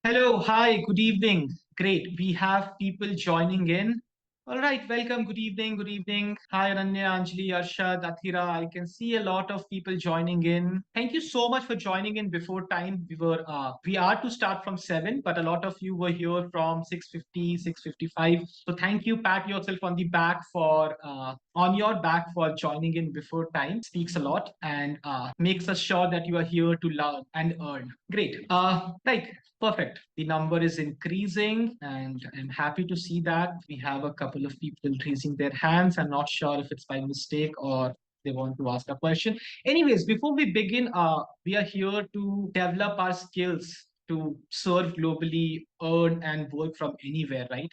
Hello, hi, good evening. Great. We have people joining in. All right, welcome. Good evening. Good evening. Hi, Ananya, Anjali, Arshad, Athira. I can see a lot of people joining in. Thank you so much for joining in before time. We are to start from 7, but a lot of you were here from 6:50, 6:55. So thank you. Pat yourself on the back on your back for joining in before time. Speaks a lot and makes us sure that you are here to learn and earn. Great. Right. Perfect. The number is increasing, and I'm happy to see that. We have a couple of people raising their hands. I'm not sure if it's by mistake or they want to ask a question. Anyways, before we begin, we are here to develop our skills to serve globally, earn and work from anywhere, right?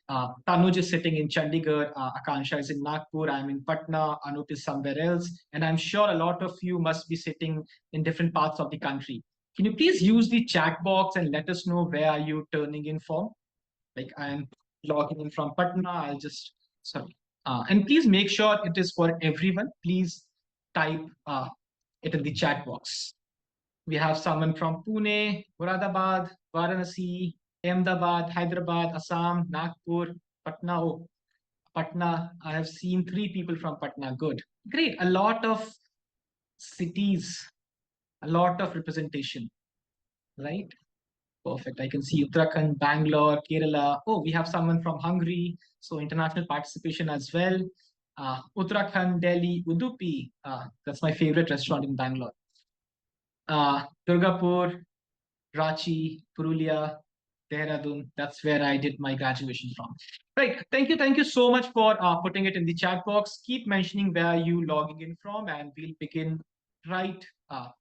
Tanuj is sitting in Chandigarh, Akansha is in Nagpur, I'm in Patna, Anup is somewhere else, and I'm sure a lot of you must be sitting in different parts of the country. Can you please use the chat box and let us know where are you turning in from? Like I'm logging in from Patna. I'll just sorry. And please make sure it is for everyone. Please type it in the chat box. We have someone from Pune, Moradabad, Varanasi, Ahmedabad, Hyderabad, Assam, Nagpur, Patna. Oh, Patna. I have seen three people from Patna. Good. Great. A lot of cities, a lot of representation, right? Perfect. I can see Uttarakhand, Bangalore, Kerala. Oh, we have someone from Hungary. So international participation as well. Uttarakhand, Delhi, Udupi. That's my favorite restaurant in Bangalore. Durgapur, Ranchi, Purulia, Dehradun. That's where I did my graduation from. Right. Thank you. Thank you so much for putting it in the chat box. Keep mentioning where you logging in from, and we'll begin right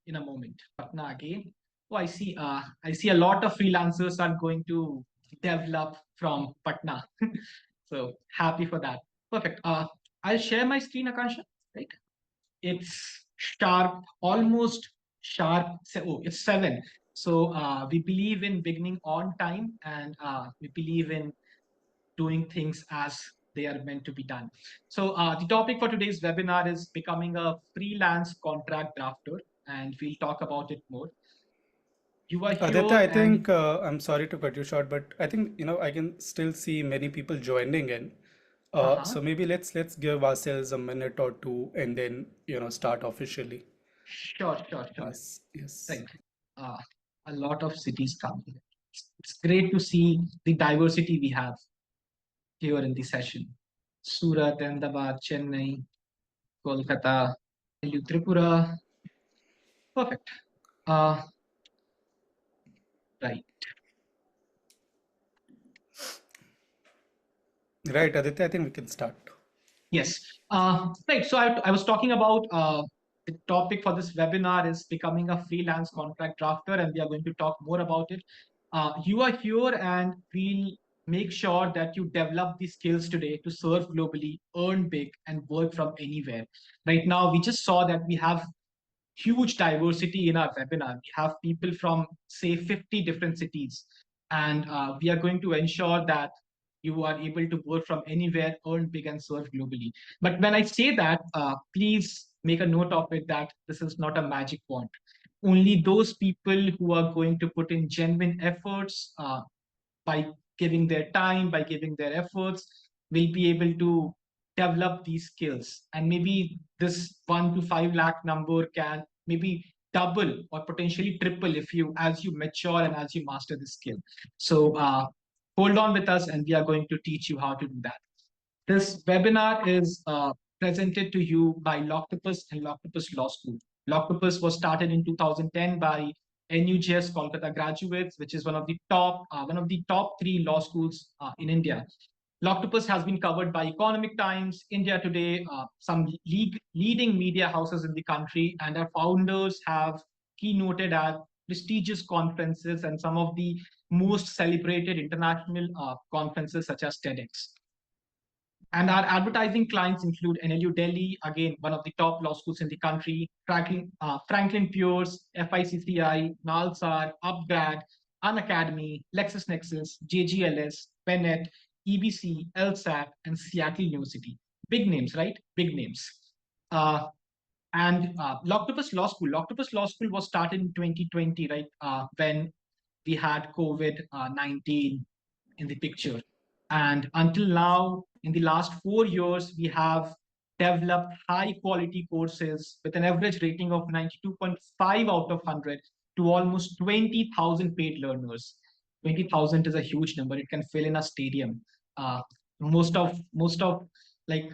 in a moment. Patna again. Oh, I see. I see a lot of freelancers are going to develop from Patna. So happy for that. Perfect. I'll share my screen, Akansha. Right. It's sharp, almost sharp. Oh, it's 7. So we believe in beginning on time, and we believe in doing things as they are meant to be done. So the topic for today's webinar is becoming a freelance contract drafter, and we'll talk about it more. You are Aditya, here I and think I'm sorry to cut you short, but I think I can still see many people joining in. uh-huh. So maybe let's give ourselves a minute or two and then start officially. Sure, sure, sure. Yes. Right. Uh, a lot of cities come here. It's great to see the diversity we have here in the session. Surat, Ahmedabad, Chennai, Kolkata, Delhi, Tripura. Perfect. Uh, right. Right, Aditya, I think we can start. Yes. Right. So I was talking about the topic for this webinar is becoming a freelance contract drafter, and we are going to talk more about it. You are here, and we'll make sure that you develop the skills today to serve globally, earn big, and work from anywhere. Right now, we just saw that we have huge diversity in our webinar. We have people from, say, 50 different cities, and we are going to ensure that you are able to work from anywhere, earn big, and serve globally. But when I say that, please make a note of it that this is not a magic wand. Only those people who are going to put in genuine efforts by giving their time, by giving their efforts, will be able to develop these skills. And maybe this 1 to 5 lakh number can maybe double or potentially triple if you as you mature and as you master the skill. So hold on with us, and we are going to teach you how to do that. This webinar is presented to you by Loctopus and Loctopus Law School. Loctopus was started in 2010 by NUJS Kolkata graduates, which is one of the top 3 law schools in India. Loctopus has been covered by Economic Times, India Today, some leading media houses in the country, and our founders have keynoted at prestigious conferences and some of the most celebrated international conferences such as TEDx. And our advertising clients include NLU Delhi, again, one of the top law schools in the country, Franklin Pierce, FICCI, NALSAR, UpGrad, Unacademy, LexisNexis, JGLS, Bennett, EBC, LSAT, and Seattle University. Big names, right? Big names. Uh, and Loctopus Law School was started in 2020, right? When we had COVID-19 in the picture. And until now, in the last 4 years, we have developed high quality courses with an average rating of 92.5 out of 100 to almost 20,000 paid learners. 20,000 is a huge number. It can fill in a stadium. Uh, most of like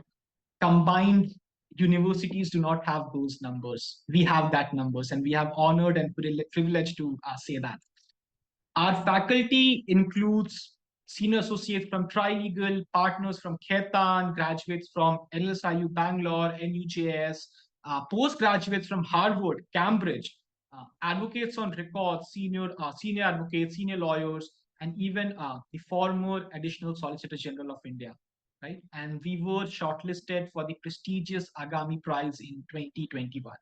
combined universities do not have those numbers. We have that numbers, and we have honored and privileged to say that. Our faculty includes senior associates from Trilegal, partners from Khaitan, graduates from NLSIU Bangalore, NUJS, postgraduates from Harvard, Cambridge, advocates on record, senior advocates, senior lawyers, and even the former Additional Solicitor General of India, right? And we were shortlisted for the prestigious Agami Prize in 2021.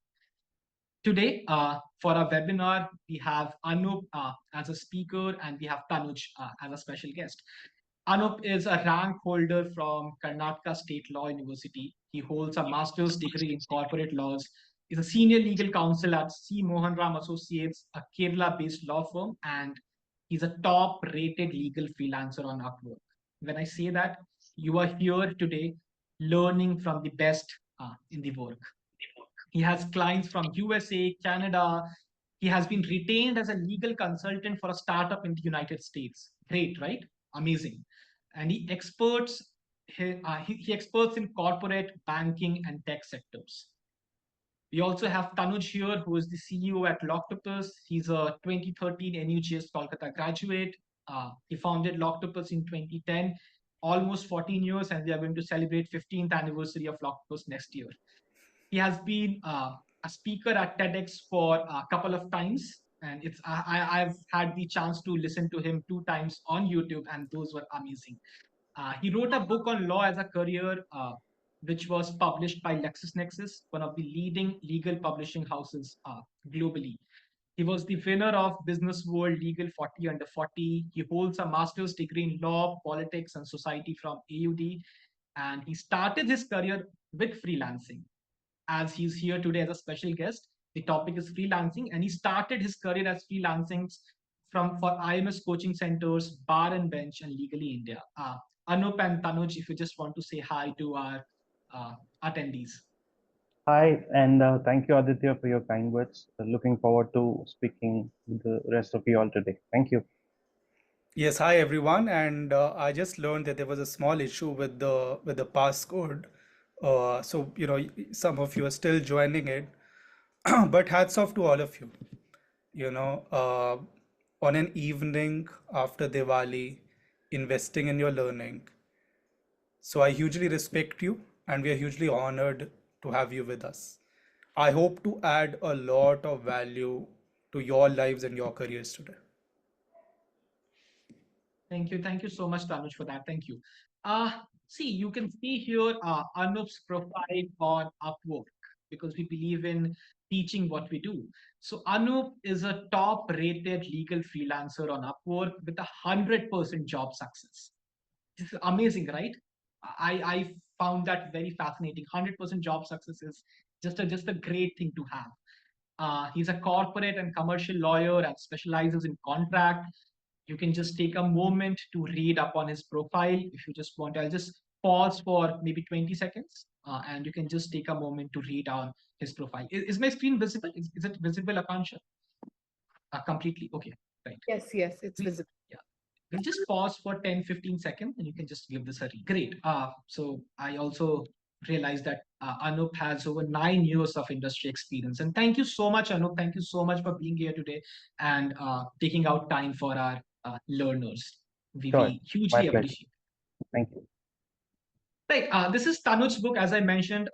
Today, for our webinar, we have Anup as a speaker and we have Tanuj as a special guest. Anup is a rank holder from Karnataka State Law University. He holds a master's degree in corporate laws. He's a senior legal counsel at C. Mohan Ram Associates, a Kerala-based law firm, and he's a top-rated legal freelancer on Upwork. When I say that, you are here today learning from the best in the work. He has clients from USA, Canada. He has been retained as a legal consultant for a startup in the United States. Great, right? Amazing. And he experts in corporate, banking, and tech sectors. We also have Tanuj here, who is the CEO at Loctopus. He's a 2013 NUJS Kolkata graduate. He founded Loctopus in 2010, almost 14 years, and we are going to celebrate 15th anniversary of Loctopus next year. He has been a speaker at TEDx for a couple of times, and I've had the chance to listen to him 2 times on YouTube, and those were amazing. He wrote a book on law as a career, which was published by LexisNexis, one of the leading legal publishing houses globally. He was the winner of Business World Legal 40 Under 40. He holds a master's degree in law, politics, and society from AUD, and he started his career with freelancing. As he's here today as a special guest, the topic is freelancing, and he started his career as freelancing for IMS coaching centers, Bar and Bench, and Legally India. Anup and Tanuj, if you just want to say hi to our attendees. Hi, and thank you, Aditya, for your kind words. Looking forward to speaking with the rest of you all today. Thank you. Yes, hi everyone, and I just learned that there was a small issue with the passcode. So some of you are still joining it, but hats off to all of you. You know, on an evening after Diwali, investing in your learning. So I hugely respect you, and we are hugely honored to have you with us. I hope to add a lot of value to your lives and your careers today. Thank you so much, Tanuj, for that. Thank you. See, you can see here Anup's profile on Upwork because we believe in teaching what we do. So Anup is a top-rated legal freelancer on Upwork with 100% job success. This is amazing, right? I found that very fascinating. 100% job success is just a great thing to have. He's a corporate and commercial lawyer and specializes in contract. You can just take a moment to read up on his profile if you just want. I'll just pause for maybe 20 seconds and you can just take a moment to read on his profile. Is my screen visible? Is it visible, Akansha? Completely. Okay, right. Yes, yes, it's We, visible. yeah. We'll just pause for 10-15 seconds and you can just give this a read. Great. So I also realized that Anup has over 9 years of industry experience. And thank you so much, Anup. Thank you so much for being here today and taking out time for our learners. Sure, We my hugely pleasure. appreciate. Thank you. Right. This is Tanuj's book, as I mentioned.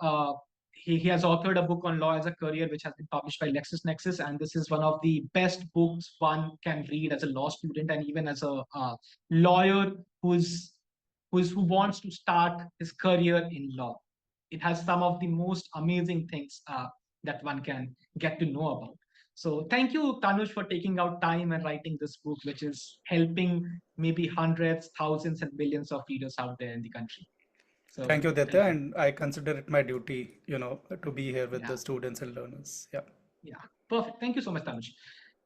He has authored a book on law as a career, which has been published by LexisNexis, and this is one of the best books one can read as a law student and even as a lawyer who wants to start his career in law. It has some of the most amazing things that one can get to know about. So thank you, Tanuj, for taking out time and writing this book, which is helping maybe hundreds, thousands, and millions of readers out there in the country. Thank So you, Aditya, thank you. and I consider it my duty, to be here with Yeah, the students and learners. Yeah. yeah. Perfect. Thank you so much, Tanuj.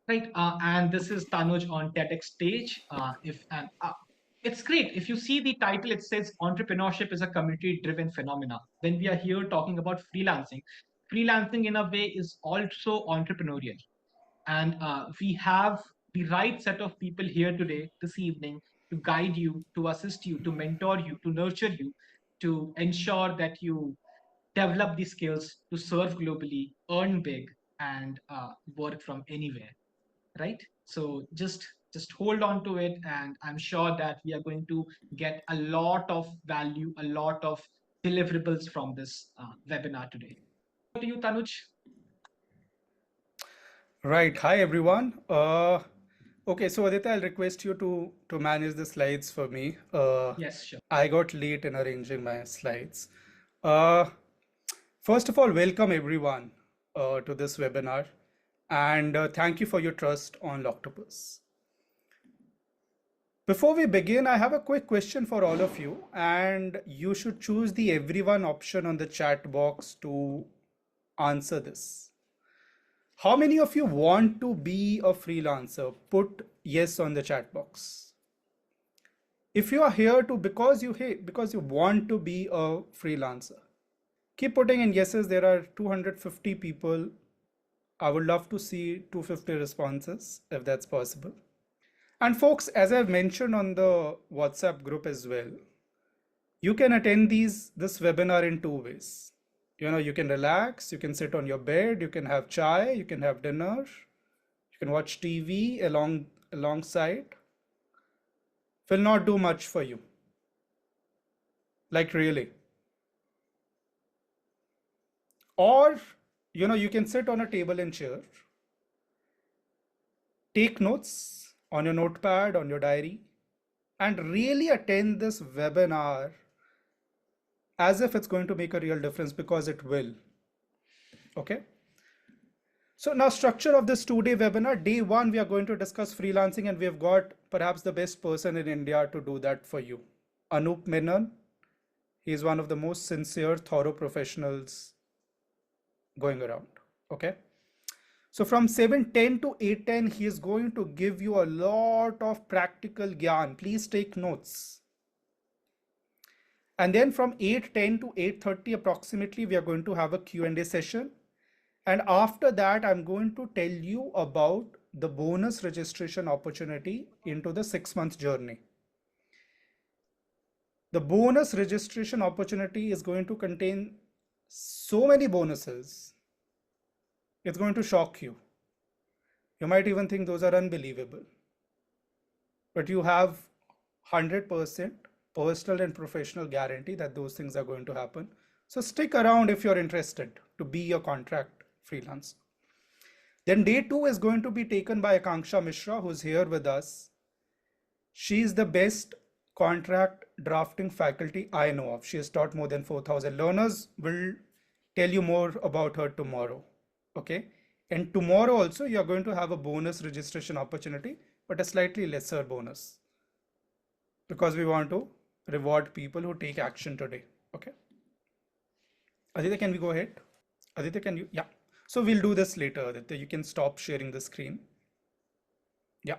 Right. And this is Tanuj on TEDx stage. If and It's great. If you see the title, it says entrepreneurship is a community-driven phenomena. When we are here talking about freelancing, freelancing in a way is also entrepreneurial. And we have the right set of people here today, this evening, to guide you, to assist you, to mentor you, to nurture you, to ensure that you develop the skills to serve globally, earn big, and work from anywhere, right? So just hold on to it, and I'm sure that we are going to get a lot of value, a lot of deliverables from this webinar today. To you, Tanuj. Right. Hi, everyone. Okay, so Aditya, I'll request you to manage the slides for me. Yes, sure. I got late in arranging my slides. Uh, First of all, welcome everyone to this webinar, and thank you for your trust on Loctopus. Before we begin, I have a quick question for all of you, and you should choose the everyone option on the chat box to answer this. How many of you want to be a freelancer? Put yes on the chat box. If you are here to because you want to be a freelancer, keep putting in yeses. There are 250 people. I would love to see 250 responses if that's possible. And folks, as I've mentioned on the WhatsApp group as well, you can attend this webinar in two ways. You can relax, you can sit on your bed, you can have chai, you can have dinner, you can watch TV alongside. Will not do much for you. Like really. Or you can sit on a table and chair, take notes on your notepad, on your diary, and really attend this webinar as if it's going to make a real difference, because it will. Okay. So now, structure of this 2-day webinar. Day one, we are going to discuss freelancing, and we have got perhaps the best person in India to do that for you, Anup Menon. He is one of the most sincere, thorough professionals going around. Okay. So from 7:10 to 8:10, he is going to give you a lot of practical gyan. Please take notes. And then from 8:10 to 8:30 approximately, we are going to have a Q&A session. And after that, I'm going to tell you about the bonus registration opportunity into the 6-month journey. The bonus registration opportunity is going to contain so many bonuses. It's going to shock you. You might even think those are unbelievable. But you have 100% personal and professional guarantee that those things are going to happen. So stick around if you're interested to be a contract freelancer. Then day 2 is going to be taken by Akanksha Mishra, who's here with us. She is the best contract drafting faculty I know of. She has taught more than 4,000 learners. We'll tell you more about her tomorrow. Okay. And tomorrow also, you're going to have a bonus registration opportunity, but a slightly lesser bonus, because we want to reward people who take action today. Okay. Aditya, can we go ahead? Aditya, can you? Yeah. So we'll do this later, Aditya. You can stop sharing the screen. Yeah.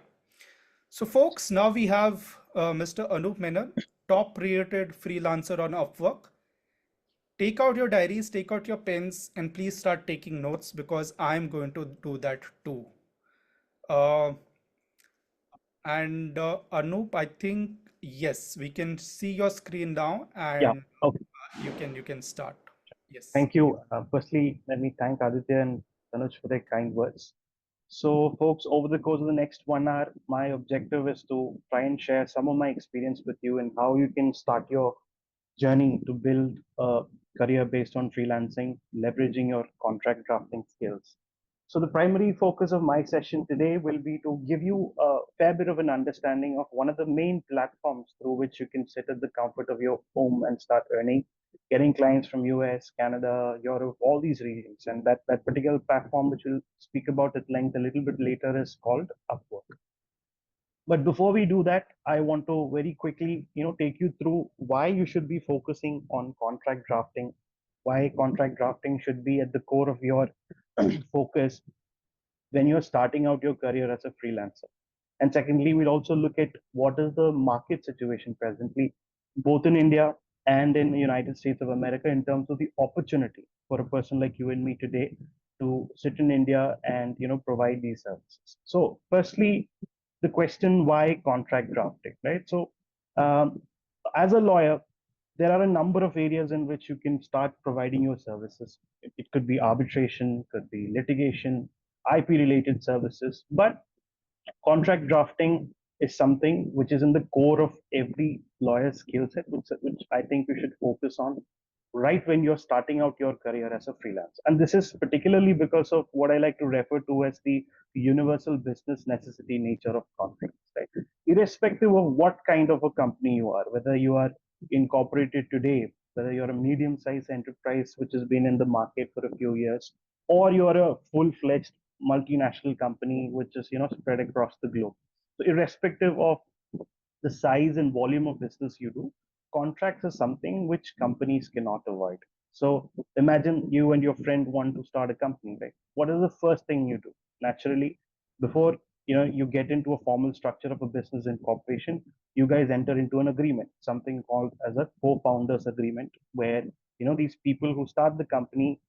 So folks, now we have Mr. Anup Menon, top rated freelancer on Upwork. Take out your diaries, take out your pens, and please start taking notes, because I'm going to do that too. And Anup, I think, yes, we can see your screen now, Yeah. and Okay. you can start. Yes. Thank you. Firstly, let me thank Aditya and Tanuj for their kind words. So, folks, over the course of the next 1 hour, my objective is to try and share some of my experience with you and how you can start your journey to build a career based on freelancing, leveraging your contract drafting skills. So the primary focus of my session today will be to give you a fair bit of an understanding of one of the main platforms through which you can sit at the comfort of your home and start earning, getting clients from US, Canada, Europe, all these regions. And that particular platform, which we'll speak about at length a little bit later, is called Upwork. But before we do that, I want to very quickly, take you through why you should be focusing on contract drafting, why contract drafting should be at the core of your focus, when you're starting out your career as a freelancer. And secondly, we'll also look at what is the market situation presently, both in India and in the United States of America, in terms of the opportunity for a person like you and me today to sit in India and provide these services. So, firstly, the question why contract drafting, right? So, um, as a lawyer, there are a number of areas in which you can start providing your services. It could be arbitration, could be litigation, IP related services, but contract drafting is something which is in the core of every lawyer's skill set, which I think you should focus on right when you're starting out your career as a freelance. And this is particularly because of what I like to refer to as the universal business necessity nature of contracts, right? Irrespective of what kind of a company you are, whether you are incorporated today, whether you're a medium-sized enterprise which has been in the market for a few years, or you're a full-fledged multinational company which is spread across the globe. So irrespective of the size and volume of business you do, contracts is something which companies cannot avoid. So imagine you and your friend want to start a company, right? What is the first thing you do? Naturally, before you get into a formal structure of a business incorporation, you guys enter into an agreement, something called as a co-founders agreement, where these people who start the company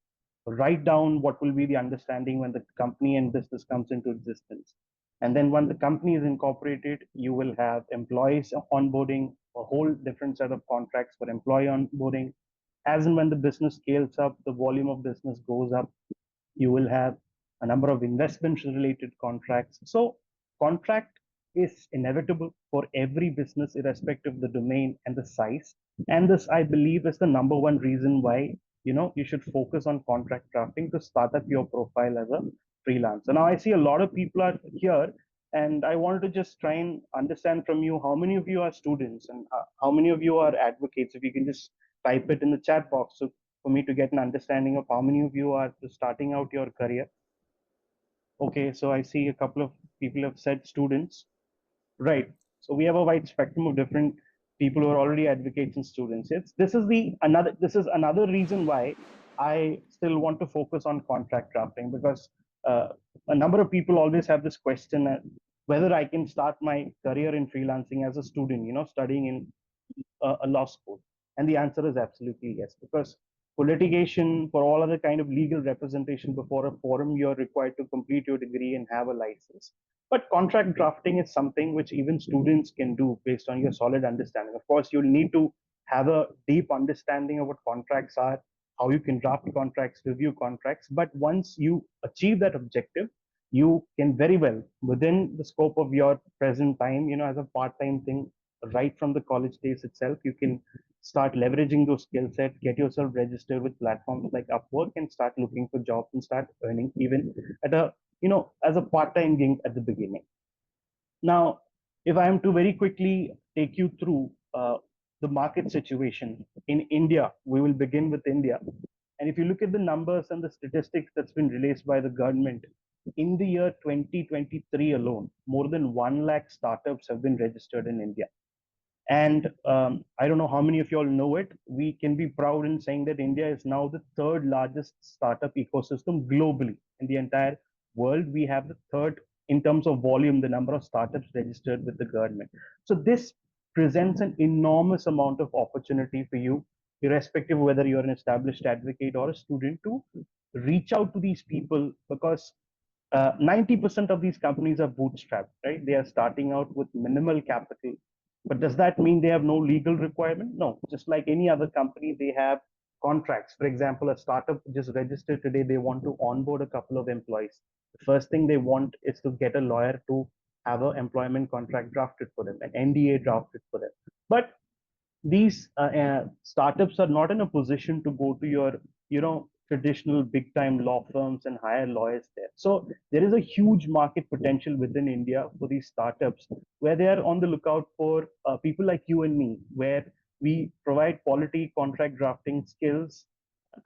write down what will be the understanding when the company and business comes into existence. And then when the company is incorporated, you will have employees onboarding, a whole different set of contracts for employee onboarding. As and when the business scales up, the volume of business goes up, you will have a number of investment related contracts. So contract is inevitable for every business, irrespective of the domain and the size. And this, I believe, is the number one reason why you should focus on contract drafting to start up your profile as a freelancer. Now, I see a lot of people are here, and I wanted to just try and understand from you how many of you are students and how many of you are advocates. If you can just type it in the chat box, so for me to get an understanding of how many of you are just starting out your career. Okay, so I see a couple of people have said students. Right. So we have a wide spectrum of different people who are already advocates and students. This is another reason why I still want to focus on contract drafting, because uh, a number of people always have this question whether I can start my career in freelancing as a student, studying in a law school. And the answer is absolutely yes, because for litigation, for all other kind of legal representation before a forum, you're required to complete your degree and have a license. But contract drafting is something which even students can do based on your solid understanding. Of course, you'll need to have a deep understanding of what contracts are, how you can draft contracts, review contracts. But once you achieve that objective, you can very well, within the scope of your present time, as a part-time thing, right from the college days itself, you can start leveraging those skill set, get yourself registered with platforms like Upwork, and start looking for jobs and start earning even at a as a part-time gig at the beginning. Now, if I am to very quickly take you through the market situation in India, we will begin with India. And if you look at the numbers and the statistics that's been released by the government, in the year 2023 alone, more than 1 lakh startups have been registered in India. And I don't know how many of you all know it. We can be proud in saying that India is now the third largest startup ecosystem globally. In the entire world, we have the third in terms of volume, the number of startups registered with the government. So this presents an enormous amount of opportunity for you, irrespective of whether you're an established advocate or a student, to reach out to these people, because 90% of these companies are bootstrapped, right? They are starting out with minimal capital. But does that mean they have no legal requirement? No. Just like any other company, they have contracts. For example, a startup just registered today, they want to onboard a couple of employees. The first thing they want is to get a lawyer to have an employment contract drafted for them, an NDA drafted for them. But these startups are not in a position to go to your traditional big time law firms and hire lawyers there. So there is a huge market potential within India for these startups, where they are on the lookout for people like you and me, where we provide quality contract drafting skills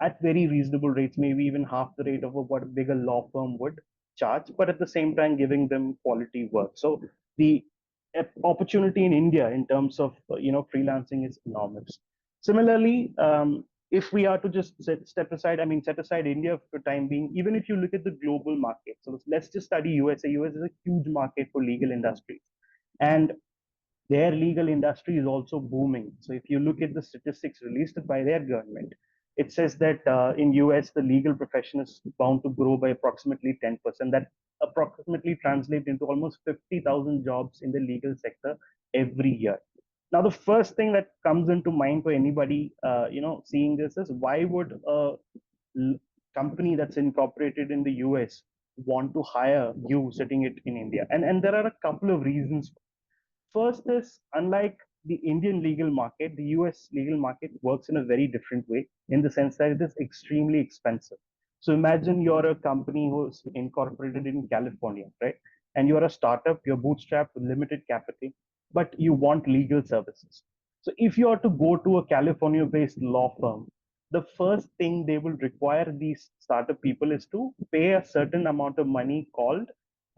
at very reasonable rates, maybe even half the rate of what a bigger law firm would charge, but at the same time giving them quality work. So the opportunity in India in terms of freelancing is enormous. Similarly, if we are to just step aside, I mean, set aside India for time being, even if you look at the global market, so let's just study USA. US is a huge market for legal industries, and their legal industry is also booming. So if you look at the statistics released by their government, it says that in US the legal profession is bound to grow by approximately 10%. That approximately translates into almost 50,000 jobs in the legal sector every year. Now, the first thing that comes into mind for anybody, seeing this is, why would a company that's incorporated in the US want to hire you sitting it in India? And there are a couple of reasons. First is, unlike the Indian legal market, the US legal market works in a very different way, in the sense that it is extremely expensive. So imagine you're a company who's incorporated in California, right? And you're a startup, you're bootstrapped with limited capital, but you want legal services. So if you are to go to a California based law firm, the first thing they will require these startup people is to pay a certain amount of money called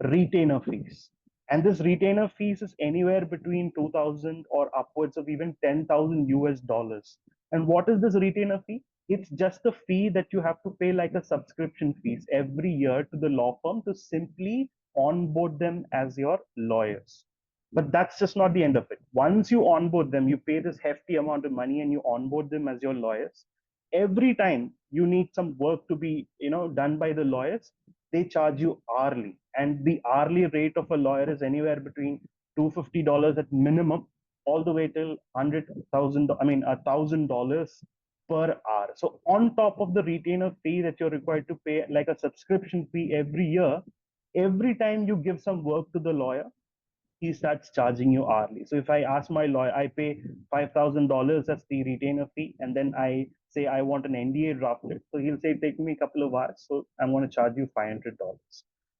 retainer fees. And this retainer fees is anywhere between 2000 or upwards of even 10,000 US dollars. And what is this retainer fee? It's just a fee that you have to pay, like a subscription fees every year to the law firm, to simply onboard them as your lawyers. But that's just not the end of it. Once you onboard them, you pay this hefty amount of money and you onboard them as your lawyers. Every time you need some work to be, done by the lawyers, they charge you hourly. And the hourly rate of a lawyer is anywhere between $250 at minimum, all the way till 100,000, I mean, $1,000 per hour. So on top of the retainer fee that you're required to pay, like a subscription fee every year, every time you give some work to the lawyer, he starts charging you hourly. So if I ask my lawyer, I pay $5,000 as the retainer fee, and then I say I want an NDA drafted. So he'll say, take me a couple of hours. So I'm going to charge you $500.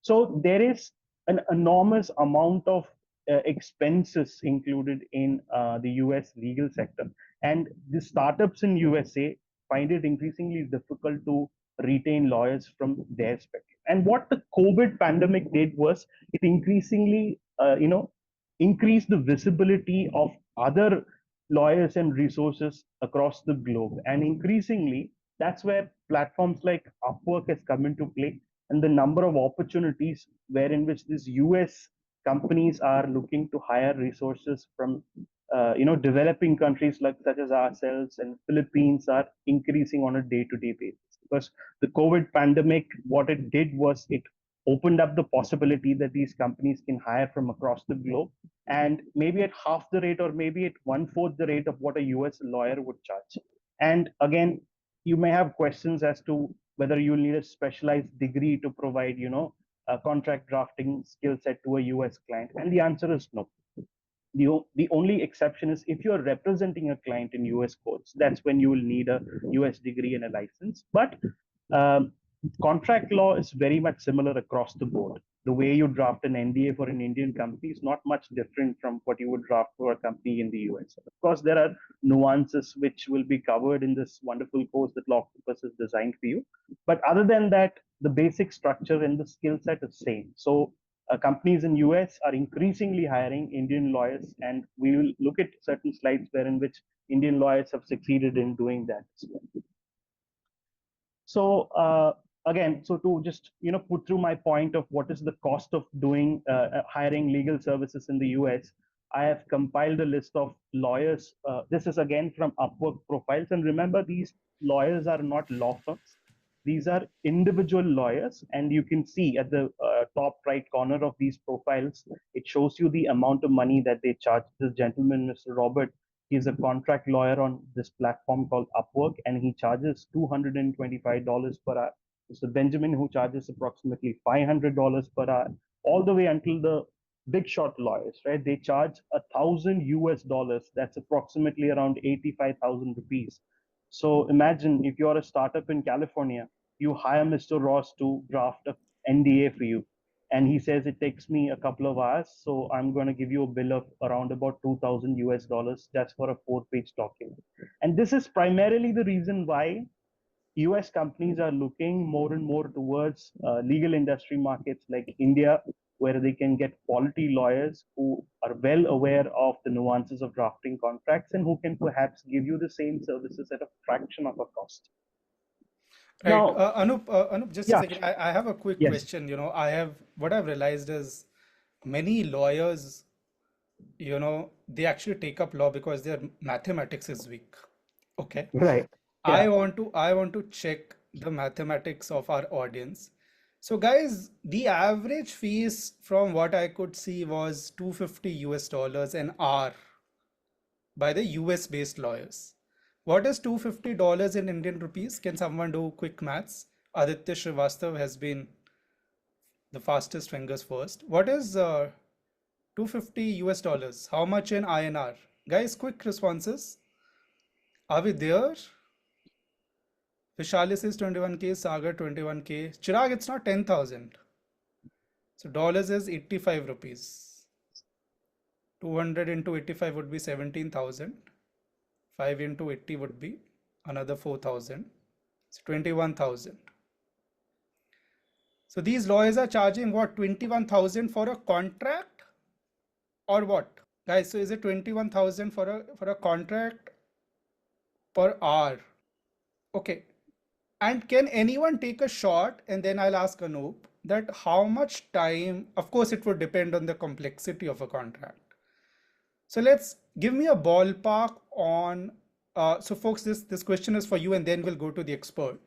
So there is an enormous amount of expenses included in the US legal sector. And the startups in USA find it increasingly difficult to retain lawyers from their spectrum. And what the COVID pandemic did was, it increasingly, increased the visibility of other lawyers and resources across the globe. And increasingly, that's where platforms like Upwork has come into play, and the number of opportunities wherein which these US companies are looking to hire resources from developing countries like such as ourselves and Philippines are increasing on a day-to-day basis. Because the COVID pandemic, what it did was, it opened up the possibility that these companies can hire from across the globe, and maybe at half the rate, or maybe at one-fourth the rate of what a US lawyer would charge. And again, you may have questions as to whether you'll need a specialized degree to provide, a contract drafting skill set to a US client. And the answer is no. The only exception is if you're representing a client in US courts, that's when you will need a US degree and a license. But um, contract law is very much similar across the board. The way you draft an NDA for an Indian company is not much different from what you would draft for a company in the US. Of course, there are nuances which will be covered in this wonderful course that Lawcopus is designed for you. But other than that, the basic structure and the skill set is same. So companies in US are increasingly hiring Indian lawyers, and we will look at certain slides wherein which Indian lawyers have succeeded in doing that. So again, so to just put through my point of what is the cost of doing hiring legal services in the US, I have compiled a list of lawyers. This is again from Upwork profiles, and remember, these lawyers are not law firms. These are individual lawyers, and you can see at the top right corner of these profiles, it shows you the amount of money that they charge. This gentleman, Mr. Robert, he's a contract lawyer on this platform called Upwork, and he charges $225 per hour. Mr. Benjamin, who charges approximately $500 per hour, all the way until the big shot lawyers, right? They charge 1,000 US dollars. That's approximately around 85,000 rupees. So imagine if you're a startup in California, you hire Mr. Ross to draft a NDA for you, and he says it takes me a couple of hours, so I'm going to give you a bill of around about 2,000 US dollars just for a 4-page document. And this is primarily the reason why US companies are looking more and more towards legal industry markets like India, where they can get quality lawyers who are well aware of the nuances of drafting contracts and who can perhaps give you the same services at a fraction of a cost. Right. Now, Anup, just a yeah, second. I have a quick yes, question. What I've realized is many lawyers, they actually take up law because their mathematics is weak. Okay. right, I yeah, want to I want to check the mathematics of our audience. So guys, the average fees from what I could see was 250 US dollars an hour by the US based lawyers. What is $250 in Indian rupees? Can someone do quick maths? Aditya Srivastav has been the fastest fingers first. What is 250 US dollars? How much in INR? Guys, quick responses. Are we there? Vishali says 21K, Sagar 21K. Chirag, it's not 10,000. So dollars is 85 rupees. 200 into 85 would be 17,000. 5 into 80 would be another 4,000. It's 21,000. So these lawyers are charging what, 21,000 for a contract or what? Guys, so is it 21,000 for a contract per hour? Okay. And can anyone take a shot, and then I'll ask Anup that how much time, of course, it would depend on the complexity of a contract. So let's give me a ballpark on, so folks, this question is for you, and then we'll go to the expert.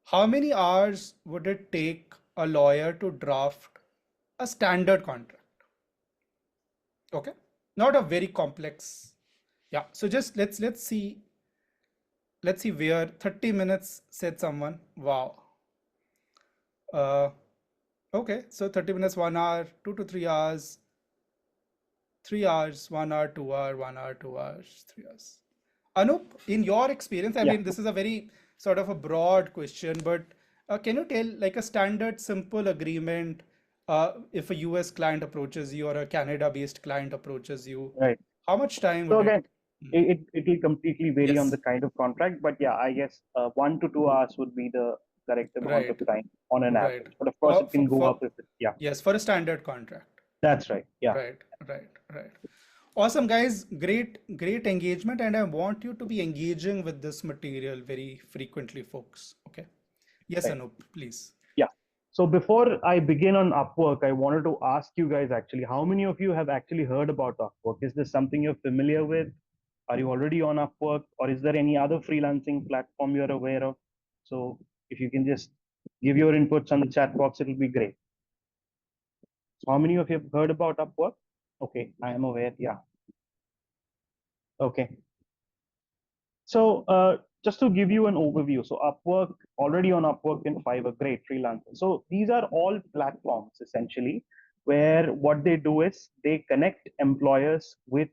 How many hours would it take a lawyer to draft a standard contract? Okay, not a very complex. Yeah, so just let's see where 30 minutes said someone. Wow. Uh, okay, so 30 minutes, 1 hour, 2 to 3 hours, 3 hours, 1 hour, 2 hour, 1 hour, 2 hours, 3 hours. Anup, in your experience, I yeah. mean, this is a very sort of a broad question, but can you tell like a standard simple agreement if a US client approaches you or a Canada-based client approaches you, Right. how much time So would it? again, it will completely vary on the Yes, kind of contract, but yeah, I guess 1 to 2 hours would be the correct amount of right, time on an right. average. But of course, it can go For up if it, yeah, yes, for a standard contract. that's right. Yeah, Right, right, right. Awesome, guys. Great engagement, and I want you to be engaging with this material very frequently, folks. Okay. Yes, right. Anup, please. Yeah. So before I begin on Upwork, I wanted to ask you guys actually, how many of you have actually heard about Upwork? Is this something you're familiar with? Are you already on Upwork, or is there any other freelancing platform you're aware of? So if you can just give your inputs on the chat box, it'll be great. So how many of you have heard about Upwork? Okay, I am aware. Yeah. Okay. So just to give you an overview, so Upwork, already on Upwork and Fiverr, great freelancer. So these are all platforms essentially where what they do is they connect employers with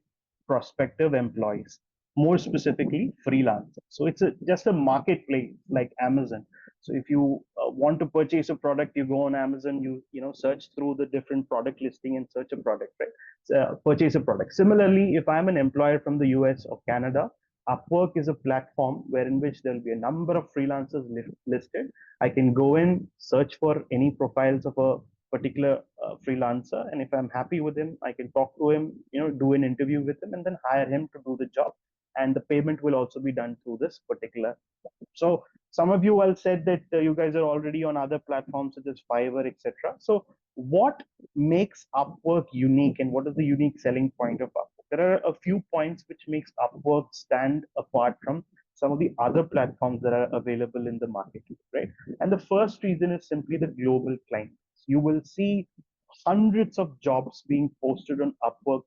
prospective employees, more specifically freelancers. So it's just a marketplace like Amazon. So if you want to purchase a product, you go on Amazon, you search through the different product listing and search a product, right? So, purchase a product. Similarly, if I'm an employer from the US or Canada, Upwork is a platform wherein which there will be a number of freelancers listed. I can go in, search for any profiles of a particular freelancer, and if I'm happy with him, I can talk to him, do an interview with him, and then hire him to do the job. And the payment will also be done through this particular. So some of you all said that you guys are already on other platforms such as Fiverr, etc. So what makes Upwork unique, and what is the unique selling point of Upwork? There are a few points which makes Upwork stand apart from some of the other platforms that are available in the market, right? And the first reason is simply the global clients. You will see hundreds of jobs being posted on Upwork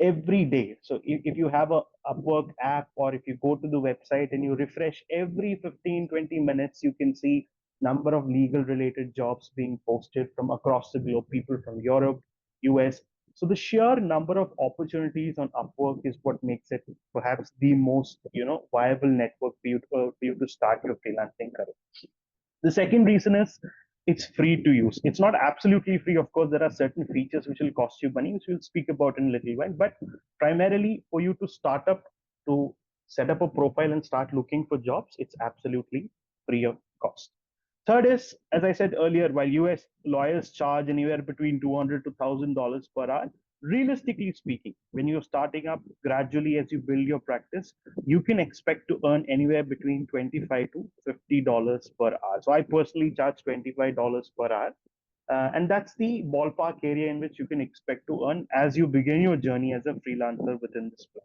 every day. So if you have a Upwork app, or if you go to the website and you refresh every 15-20 minutes, you can see number of legal related jobs being posted from across the globe, people from Europe, US. So the sheer number of opportunities on Upwork is what makes it perhaps the most viable network for you to start your freelancing career. The second reason is it's free to use. It's not absolutely free. Of course, there are certain features which will cost you money, which we'll speak about in a little while. But primarily for you to start up, to set up a profile and start looking for jobs, it's absolutely free of cost. Third is, as I said earlier, while US lawyers charge anywhere between $200 to $1,000 per hour, realistically speaking, when you're starting up gradually as you build your practice, you can expect to earn anywhere between $25 to $50 per hour. So I personally charge $25 per hour. And that's the ballpark area in which you can expect to earn as you begin your journey as a freelancer within this plan.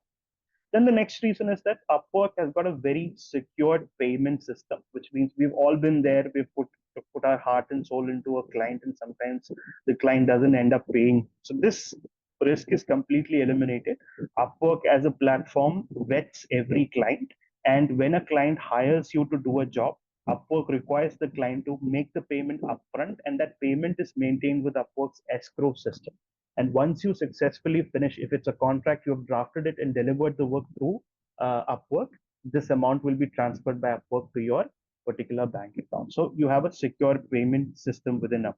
Then the next reason is that Upwork has got a very secured payment system, which means we've all been there. We've put our heart and soul into a client, and sometimes the client doesn't end up paying. So this risk is completely eliminated. Upwork as a platform vets every client, and when a client hires you to do a job, Upwork requires the client to make the payment upfront, and that payment is maintained with Upwork's escrow system. And once you successfully finish, if it's a contract, you have drafted it and delivered the work through Upwork, this amount will be transferred by Upwork to your particular bank account. So you have a secure payment system within Upwork.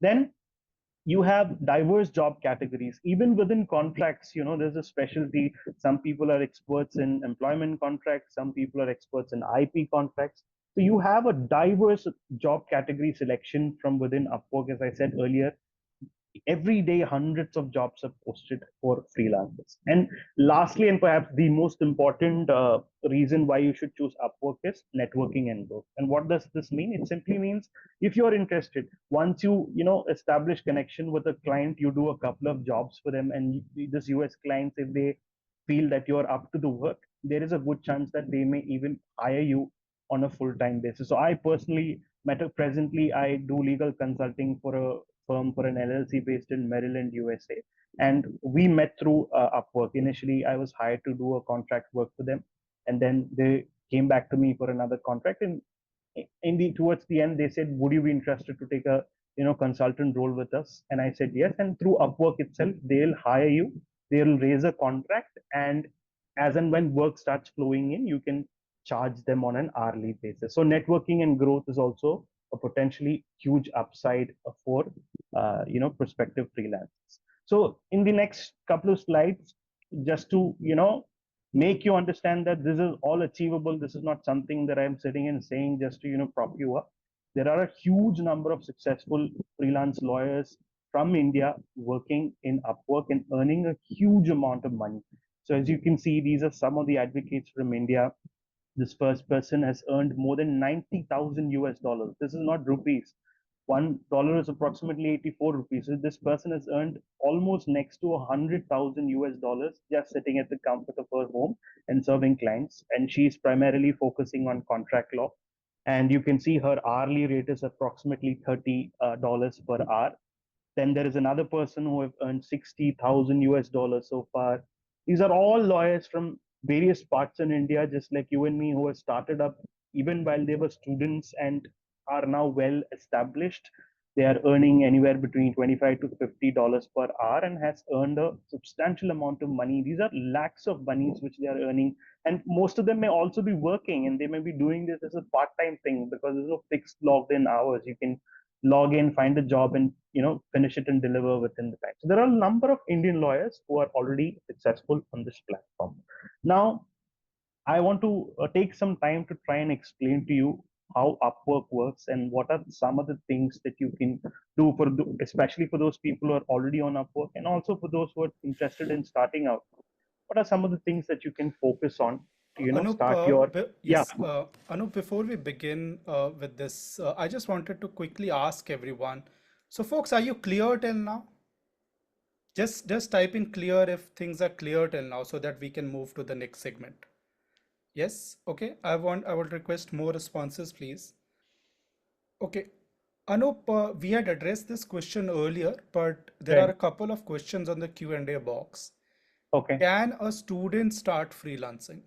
Then you have diverse job categories. Even within contracts, there's a specialty. Some people are experts in employment contracts, some people are experts in IP contracts. So you have a diverse job category selection from within Upwork. As I said earlier, every day hundreds of jobs are posted for freelancers. And lastly, and perhaps the most important reason why you should choose Upwork is networking and growth. And what does this mean? It simply means if you're interested, once you establish connection with a client, you do a couple of jobs for them, and this US clients, if they feel that you're up to the work, there is a good chance that they may even hire you on a full-time basis. So I personally, matter presently, I do legal consulting for a firm, for an LLC based in Maryland, USA. And we met through Upwork. Initially, I was hired to do a contract work for them, and then they came back to me for another contract. And towards the end, they said, "Would you be interested to take a consultant role with us?" And I said yes. And through Upwork itself, they'll hire you, they'll raise a contract, and as and when work starts flowing in, you can charge them on an hourly basis. So networking and growth is also a potentially huge upside for prospective freelancers. So in the next couple of slides, just to make you understand that this is all achievable. This is not something that I'm sitting and saying just to prop you up. There are a huge number of successful freelance lawyers from India working in Upwork and earning a huge amount of money. So as you can see, these are some of the advocates from India. This first person has earned more than 90,000 US dollars. This is not rupees. $1 is approximately 84 rupees. So this person has earned almost next to 100,000 US dollars just sitting at the comfort of her home and serving clients. And she's primarily focusing on contract law. And you can see her hourly rate is approximately $30 per hour. Then there is another person who have earned 60,000 US dollars so far. These are all lawyers from various parts in India, just like you and me, who have started up even while they were students and are now well established. They are earning anywhere between $25 to $50 per hour and has earned a substantial amount of money. These are lakhs of monies which they are earning. And most of them may also be working, and they may be doing this as a part-time thing because there's no fixed logged in hours. You can log in, find a job, and finish it and deliver within the time. So there are a number of Indian lawyers who are already successful on this platform. Now, I want to take some time to try and explain to you how Upwork works and what are some of the things that you can do especially for those people who are already on Upwork, and also for those who are interested in starting out. What are some of the things that you can focus on to Anup, start your yeah. yes, Anup, before we begin with this, I just wanted to quickly ask everyone. So, folks, are you clear till now? Just type in clear if things are clear till now so that we can move to the next segment. Yes, okay. I would request more responses, please. Okay. Anup, we had addressed this question earlier, but there are Right. a couple of questions on the Q&A box. Okay. Can a student start freelancing?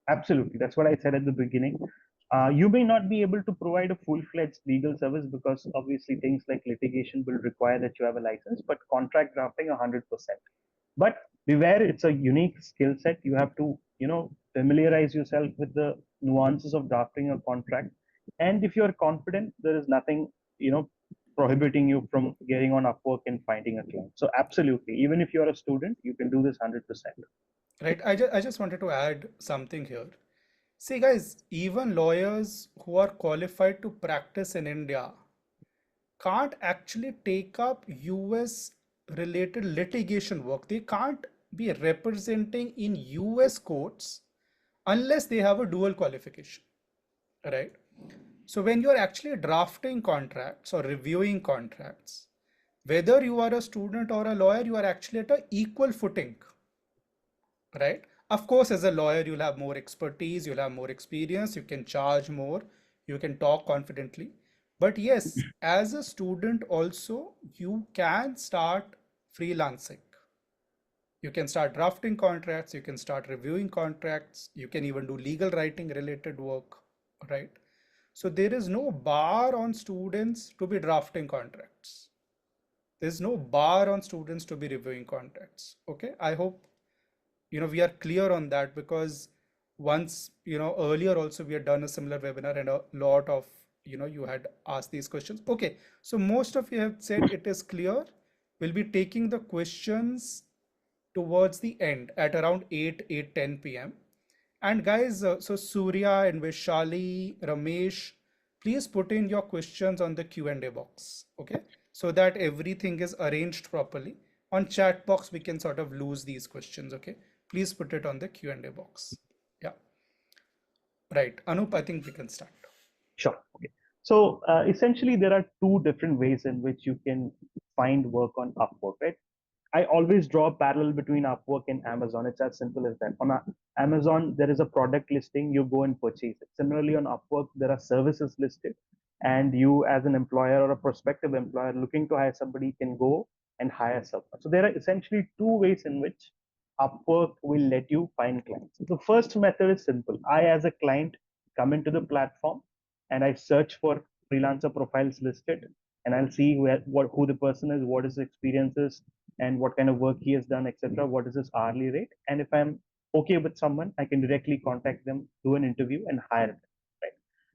Absolutely. That's what I said at the beginning. You may not be able to provide a full-fledged legal service because obviously things like litigation will require that you have a license, but contract drafting 100%. But beware, it's a unique skill set. You have to, familiarize yourself with the nuances of drafting a contract. And if you're confident, there is nothing, prohibiting you from getting on Upwork and finding a client. So absolutely, even if you're a student, you can do this 100%. Right. I just wanted to add something here. See, guys, even lawyers who are qualified to practice in India can't actually take up US related litigation work. They can't be representing in US courts unless they have a dual qualification, right? So when you're actually drafting contracts or reviewing contracts, whether you are a student or a lawyer, you are actually at an equal footing, right? Of course, as a lawyer, you'll have more expertise, you'll have more experience, you can charge more, you can talk confidently. But yes, as a student also, you can start freelancing. You can start drafting contracts, you can start reviewing contracts, you can even do legal writing related work, right? So there is no bar on students to be drafting contracts. There's no bar on students to be reviewing contracts. Okay, I hope we are clear on that, because once earlier also we had done a similar webinar and a lot of you had asked these questions. Okay, so most of you have said it is clear. We'll be taking the questions towards the end at around 8 p.m. And guys, so Surya and Vishali, Ramesh, please put in your questions on the Q&A box, okay? So that everything is arranged properly. On chat box, we can sort of lose these questions, okay? Please put it on the Q&A box. Yeah, right. Anup, I think we can start. Sure. Okay. So essentially, there are two different ways in which you can find work on Upwork, right? I always draw a parallel between Upwork and Amazon. It's as simple as that. On Amazon, there is a product listing, you go and purchase it. Similarly, on Upwork, there are services listed, and you, as an employer or a prospective employer looking to hire somebody, can go and hire someone. So there are essentially two ways in which Upwork will let you find clients. The first method is simple. I, as a client, come into the platform and I search for freelancer profiles listed, and I'll see who the person is, what his experience is, and what kind of work he has done, etc. What is his hourly rate? And if I'm okay with someone, I can directly contact them, do an interview, and hire them. Right.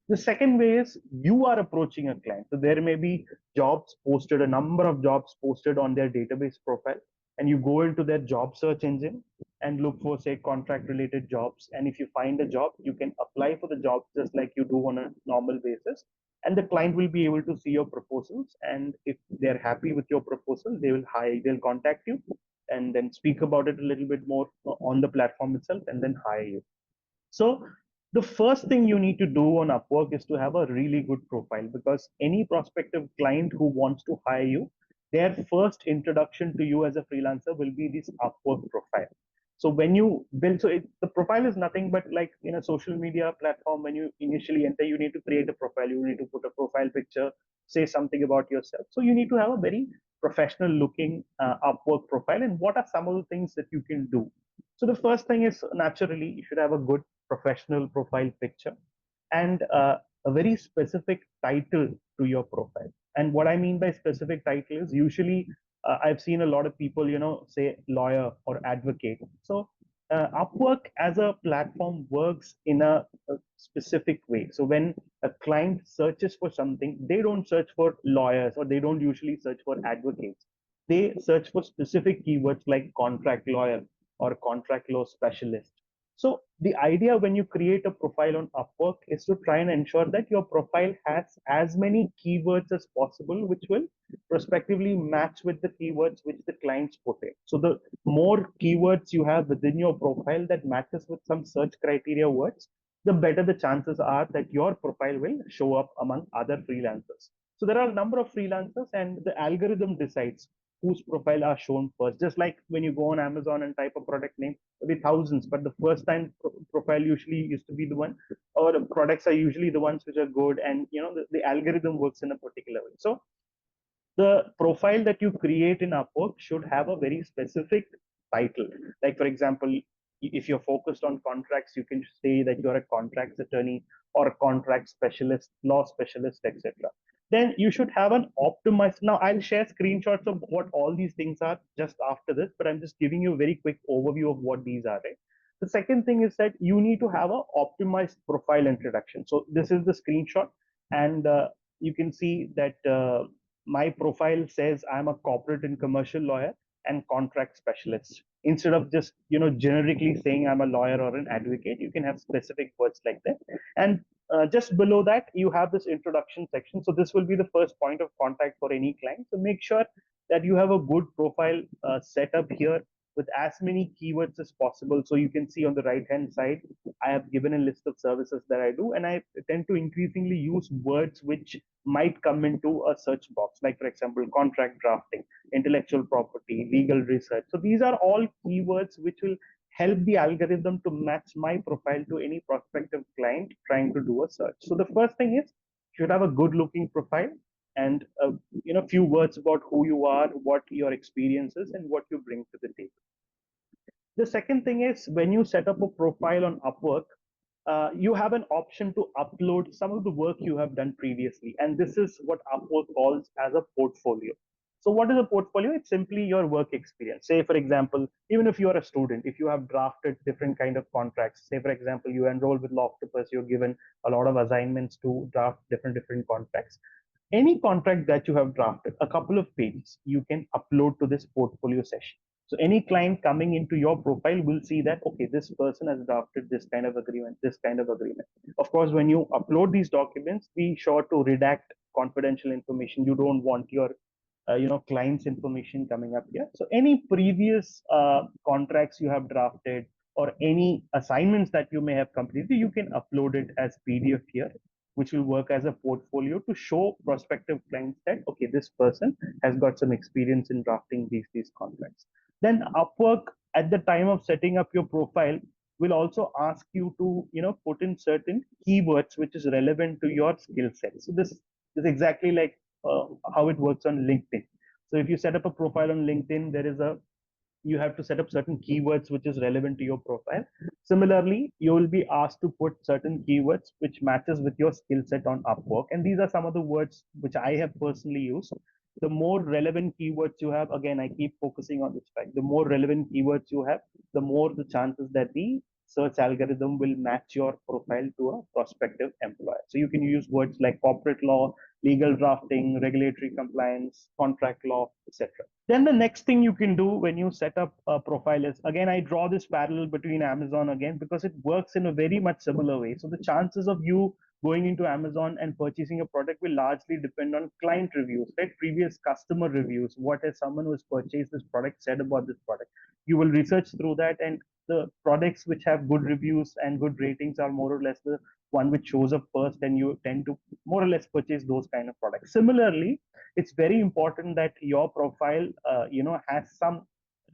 The second way is you are approaching a client. So there may be jobs posted, a number of jobs posted on their database profile, and you go into their job search engine and look for, say, contract related jobs. And if you find a job, you can apply for the job just like you do on a normal basis, and the client will be able to see your proposals, and if they're happy with your proposal, they'll contact you and then speak about it a little bit more on the platform itself, and then hire you. So the first thing you need to do on Upwork is to have a really good profile, because any prospective client who wants to hire you, their first introduction to you as a freelancer will be this Upwork profile. So when you build, the profile is nothing but like in a social media platform, when you initially enter, you need to create a profile, you need to put a profile picture, say something about yourself. So you need to have a very professional looking Upwork profile. And what are some of the things that you can do? So the first thing is, naturally, you should have a good professional profile picture, and a very specific title to your profile. And what I mean by specific title is, usually I've seen a lot of people, say lawyer or advocate. So Upwork as a platform works in a specific way. So when a client searches for something, they don't search for lawyers, or they don't usually search for advocates. They search for specific keywords like contract lawyer or contract law specialist. So the idea when you create a profile on Upwork is to try and ensure that your profile has as many keywords as possible, which will prospectively match with the keywords which the clients put in. So the more keywords you have within your profile that matches with some search criteria words, the better the chances are that your profile will show up among other freelancers. So there are a number of freelancers, and the algorithm decides whose profile are shown first. Just like when you go on Amazon and type a product name, there'll be thousands, but the first time profile usually used to be the one, or the products are usually the ones which are good, and the algorithm works in a particular way. So the profile that you create in Upwork should have a very specific title. Like, for example, if you're focused on contracts, you can say that you're a contracts attorney or a contract specialist, law specialist, etc. Then you should have an optimized. Now, I'll share screenshots of what all these things are just after this, but I'm just giving you a very quick overview of what these are, right? The second thing is that you need to have a optimized profile introduction. So this is the screenshot, and you can see that my profile says I'm a corporate and commercial lawyer and contract specialist Instead of just generically saying I'm a lawyer or an advocate, you can have specific words like that. And just below that, you have this introduction section. So this will be the first point of contact for any client. So make sure that you have a good profile set up here with as many keywords as possible. So you can see on the right hand side, I have given a list of services that I do, and I tend to increasingly use words which might come into a search box, like for example, contract drafting, intellectual property, legal research. So these are all keywords which will help the algorithm to match my profile to any prospective client trying to do a search. So the first thing is, you should have a good looking profile and few words about who you are, what your experience is, and what you bring to the table. The second thing is, when you set up a profile on Upwork, you have an option to upload some of the work you have done previously. And this is what Upwork calls as a portfolio. So what is a portfolio? It's simply your work experience. Say, for example, even if you are a student, if you have drafted different kind of contracts, say, for example, you enroll with Loctopus, you're given a lot of assignments to draft different contracts. Any contract that you have drafted, a couple of pages, you can upload to this portfolio session. So any client coming into your profile will see that, okay, this person has drafted this kind of agreement, this kind of agreement. Of course, when you upload these documents, be sure to redact confidential information. You don't want your clients information coming up here. So any previous contracts you have drafted or any assignments that you may have completed, you can upload it as PDF here, which will work as a portfolio to show prospective clients that, okay, this person has got some experience in drafting these contracts. Then Upwork, at the time of setting up your profile, will also ask you to put in certain keywords which is relevant to your skill set. So this is exactly like how it works on LinkedIn. So if you set up a profile on LinkedIn, you have to set up certain keywords which is relevant to your profile. Similarly, you will be asked to put certain keywords which matches with your skill set on Upwork. And these are some of the words which I have personally used. The more relevant keywords you have, again, I keep focusing on this fact, the more relevant keywords you have, the more the chances that the search algorithm will match your profile to a prospective employer. So you can use words like corporate law, legal drafting, regulatory compliance, contract law, etc. Then the next thing you can do when you set up a profile is, again, I draw this parallel between Amazon again because it works in a very much similar way. So the chances of you going into Amazon and purchasing a product will largely depend on client reviews, right? Previous customer reviews. What has someone who has purchased this product said about this product? You will research through that, and the products which have good reviews and good ratings are more or less the one which shows up first, and you tend to more or less purchase those kind of products. Similarly, it's very important that your profile has some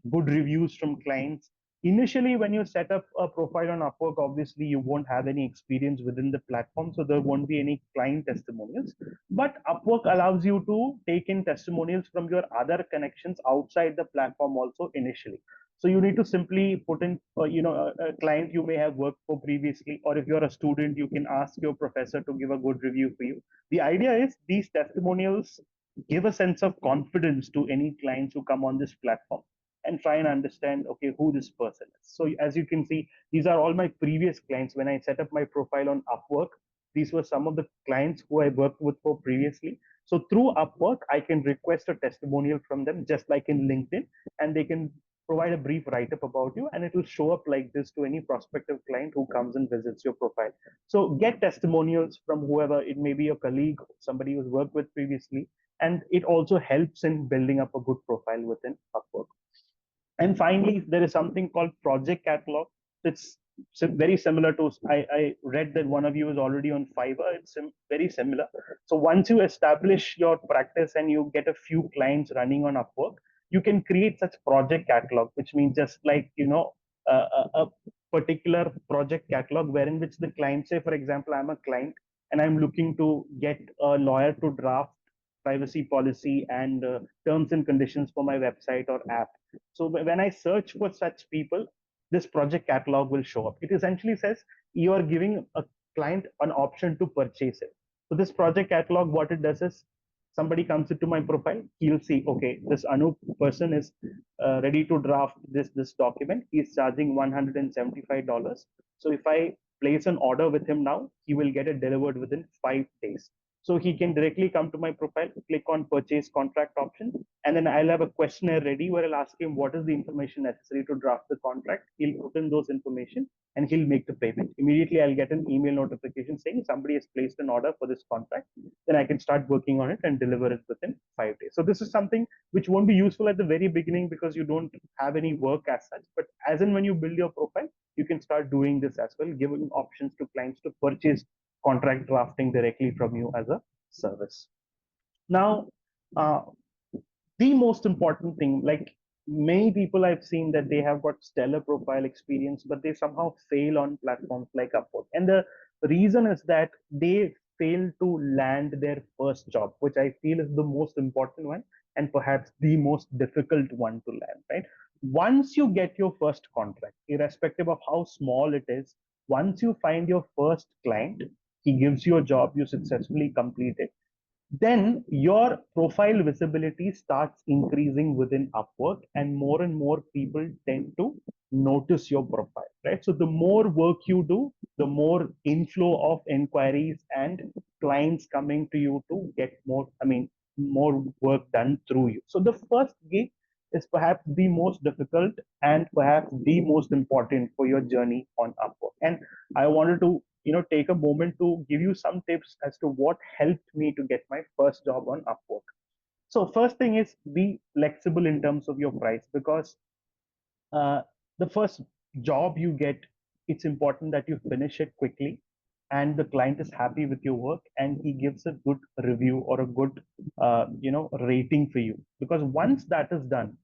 good reviews from clients. Initially, when you set up a profile on Upwork, obviously you won't have any experience within the platform, so there won't be any client testimonials. But Upwork allows you to take in testimonials from your other connections outside the platform also initially. So you need to simply put in a client you may have worked for previously, or if you're a student, you can ask your professor to give a good review for you. The idea is these testimonials give a sense of confidence to any clients who come on this platform and try and understand, okay, who this person is. So as you can see, these are all my previous clients. When I set up my profile on Upwork, these were some of the clients who I worked with for previously. So through Upwork, I can request a testimonial from them, just like in LinkedIn, and they can provide a brief write-up about you, and it will show up like this to any prospective client who comes and visits your profile. So get testimonials from whoever, it may be your colleague, somebody who's worked with previously, and it also helps in building up a good profile within Upwork. And finally, there is something called project catalog. It's very similar to, I read that one of you is already on Fiverr. It's very similar. So once you establish your practice and you get a few clients running on Upwork, you can create such project catalog, which means just like, a particular project catalog wherein which the client, say, for example, I'm a client and I'm looking to get a lawyer to draft privacy policy and terms and conditions for my website or app. So when I search for such people, this project catalog will show up. It essentially says you are giving a client an option to purchase it. So this project catalog, what it does is, somebody comes into my profile, he'll see, okay, this Anup person is ready to draft this document. He's charging $175. So if I place an order with him now, he will get it delivered within 5 days. So he can directly come to my profile, click on purchase contract option, and then I'll have a questionnaire ready where I'll ask him what is the information necessary to draft the contract. He'll put in those information and he'll make the payment. Immediately I'll get an email notification saying somebody has placed an order for this contract. Then I can start working on it and deliver it within 5 days. So this is something which won't be useful at the very beginning because you don't have any work as such. But as and when you build your profile, you can start doing this as well, giving options to clients to purchase contract drafting directly from you as a service. Now, uh, the most important thing, like many people I've seen that they have got stellar profile experience, but they somehow fail on platforms like Upwork. And the reason is that they fail to land their first job, which I feel is the most important one and perhaps the most difficult one to land, right? Once you get your first contract, irrespective of how small it is, once you find your first client, he gives you a job, you successfully complete it, then your profile visibility starts increasing within Upwork, and more people tend to notice your profile, right? So the more work you do, the more inflow of inquiries and clients coming to you to get more, more work done through you. So the first gig is perhaps the most difficult and perhaps the most important for your journey on Upwork. And I wanted to take a moment to give you some tips as to what helped me to get my first job on Upwork. So first thing is be flexible in terms of your price, because uh, the first job you get, it's important that you finish it quickly and the client is happy with your work and he gives a good review or a good rating for you, because once that is done,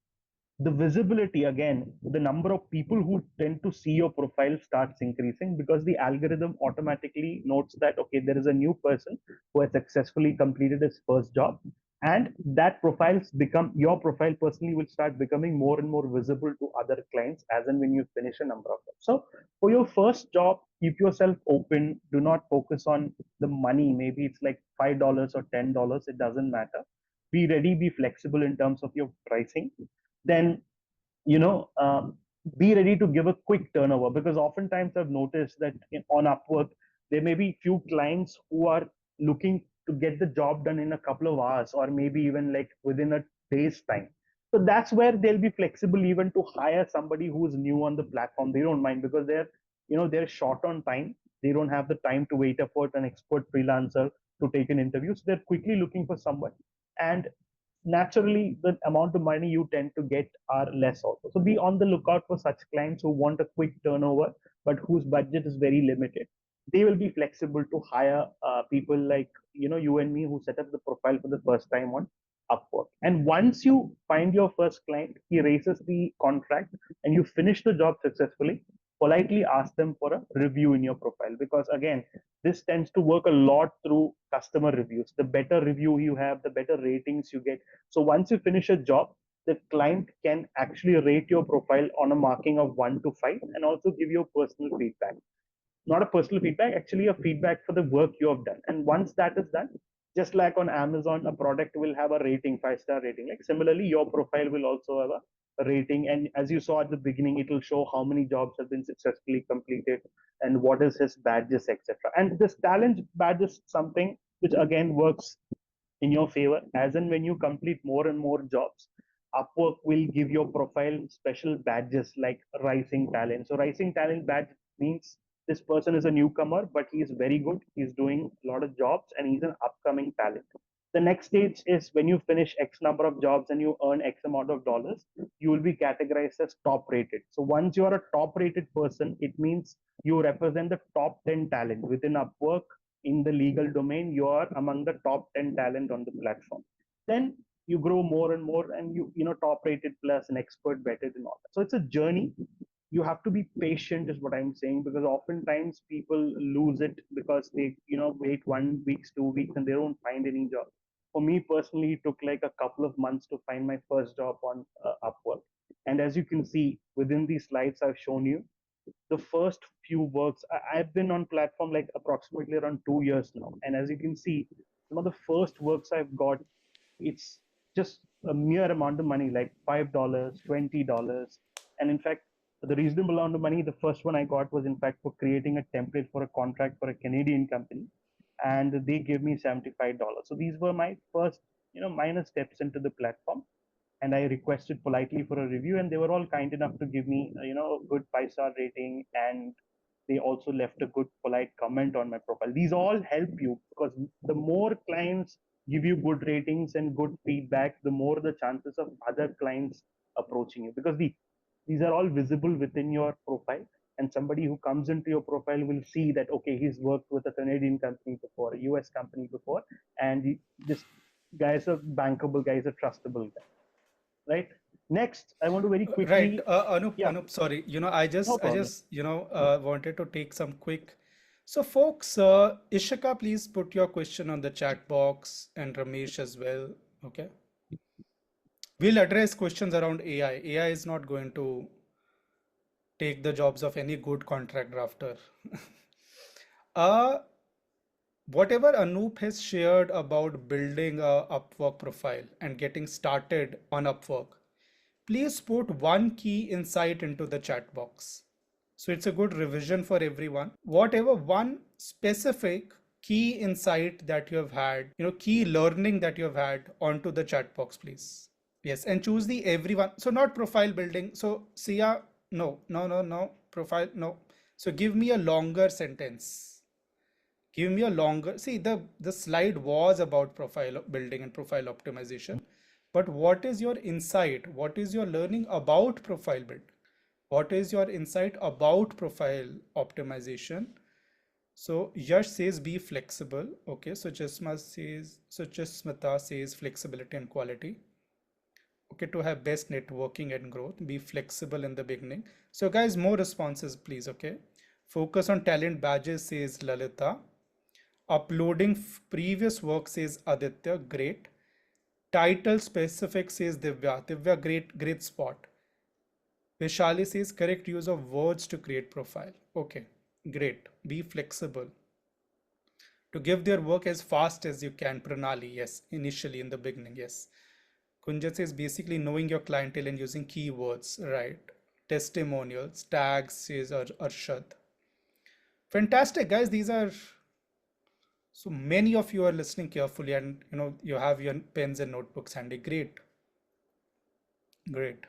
the visibility, again, the number of people who tend to see your profile starts increasing, because the algorithm automatically notes that okay, there is a new person who has successfully completed his first job, and that profiles become, your profile personally will start becoming more and more visible to other clients as and when you finish a number of them. So for your first job, keep yourself open, do not focus on the money. Maybe it's like $5 or $10, it doesn't matter. Be ready, be flexible in terms of your pricing. Then you know be ready to give a quick turnover, because oftentimes I've noticed that on Upwork there may be few clients who are looking to get the job done in a couple of hours or maybe even like within a day's time. So that's where they'll be flexible even to hire somebody who's new on the platform. They don't mind because they're short on time. They don't have the time to wait for an expert freelancer to take an interview, so they're quickly looking for someone. And naturally the amount of money you tend to get are less also. So be on the lookout for such clients who want a quick turnover but whose budget is very limited. They will be flexible to hire people like you and me who set up the profile for the first time on Upwork. And once you find your first client, he raises the contract and you finish the job successfully, politely ask them for a review in your profile, because again, this tends to work a lot through customer reviews. The better review you have, the better ratings you get. So once you finish a job, the client can actually rate your profile on a marking of 1 to 5 and also give you personal feedback. Not a personal feedback, actually a feedback for the work you have done. And once that is done, just like on Amazon, a product will have a rating, 5-star rating. Like similarly, your profile will also have a rating. And as you saw at the beginning, it will show how many jobs have been successfully completed and what is his badges, etc. And this talent badge is something which again works in your favor. As and when you complete more and more jobs, Upwork will give your profile special badges like rising talent. So rising talent badge means this person is a newcomer, but he is very good. He's doing a lot of jobs and he's an upcoming talent. The next stage is when you finish X number of jobs and you earn X amount of dollars, you will be categorized as top rated. So once you are a top rated person, it means you represent the top 10 talent within Upwork. In the legal domain, you are among the top 10 talent on the platform. Then you grow more and more, and you know top rated plus an expert vetted and all that. So it's a journey. You have to be patient is what I'm saying, because oftentimes people lose it because they wait 1 week 2 weeks and they don't find any job. For me personally, it took like a couple of months to find my first job on Upwork. And as you can see within these slides I've shown you, the first few works, I've been on platform like approximately around 2 years now, and as you can see, some of the first works I've got, it's just a mere amount of money, like $5, $20. And in fact, the reasonable amount of money, the first one I got was in fact for creating a template for a contract for a Canadian company. and they gave me $75. So these were my first, minor steps into the platform. And I requested politely for a review, and they were all kind enough to give me, a good 5-star rating, and they also left a good polite comment on my profile. These all help you, because the more clients give you good ratings and good feedback, the more the chances of other clients approaching you, because these are all visible within your profile, and somebody who comes into your profile will see that, okay, he's worked with a Canadian company before, a US company before, and this guy is a bankable guy, is a trustable guy, right? Next, I want to very Right, quickly, yeah, Anup, sorry. I no just, problem. wanted to take some quick. So, folks, Ishika, please put your question on the chat box, and Ramesh as well. Okay. We'll address questions around AI. AI is not going to take the jobs of any good contract drafter. Uh, Whatever Anoop has shared about building a Upwork profile and getting started on Upwork, please put one key insight into the chat box. So it's a good revision for everyone. Whatever one specific key insight that you have had, key learning that you have had, onto the chat box, please. Yes, and choose the everyone. So not profile building. So Sia, no, no, no, no, profile, no. So give me a longer sentence. Give me a longer, see, the slide was about profile building and profile optimization, but what is your insight? What is your learning about profile build? What is your insight about profile optimization? So Yash says be flexible. Okay, so Jasmita says flexibility and quality. Okay, to have best networking and growth, be flexible in the beginning. So guys, more responses please. Okay, focus on talent badges, says Lalita. Uploading previous work, says Aditya. Great. Title specific, says Divya. Divya, great spot. Vishali says correct use of words to create profile. Okay, great. Be flexible. To give their work as fast as you can. Pranali, yes. Initially in the beginning, yes. Kunja says basically knowing your clientele and using keywords, right? Testimonials, tags, says Arshad. Fantastic, guys. These are, so many of you are listening carefully, and you have your pens and notebooks handy. Great, great.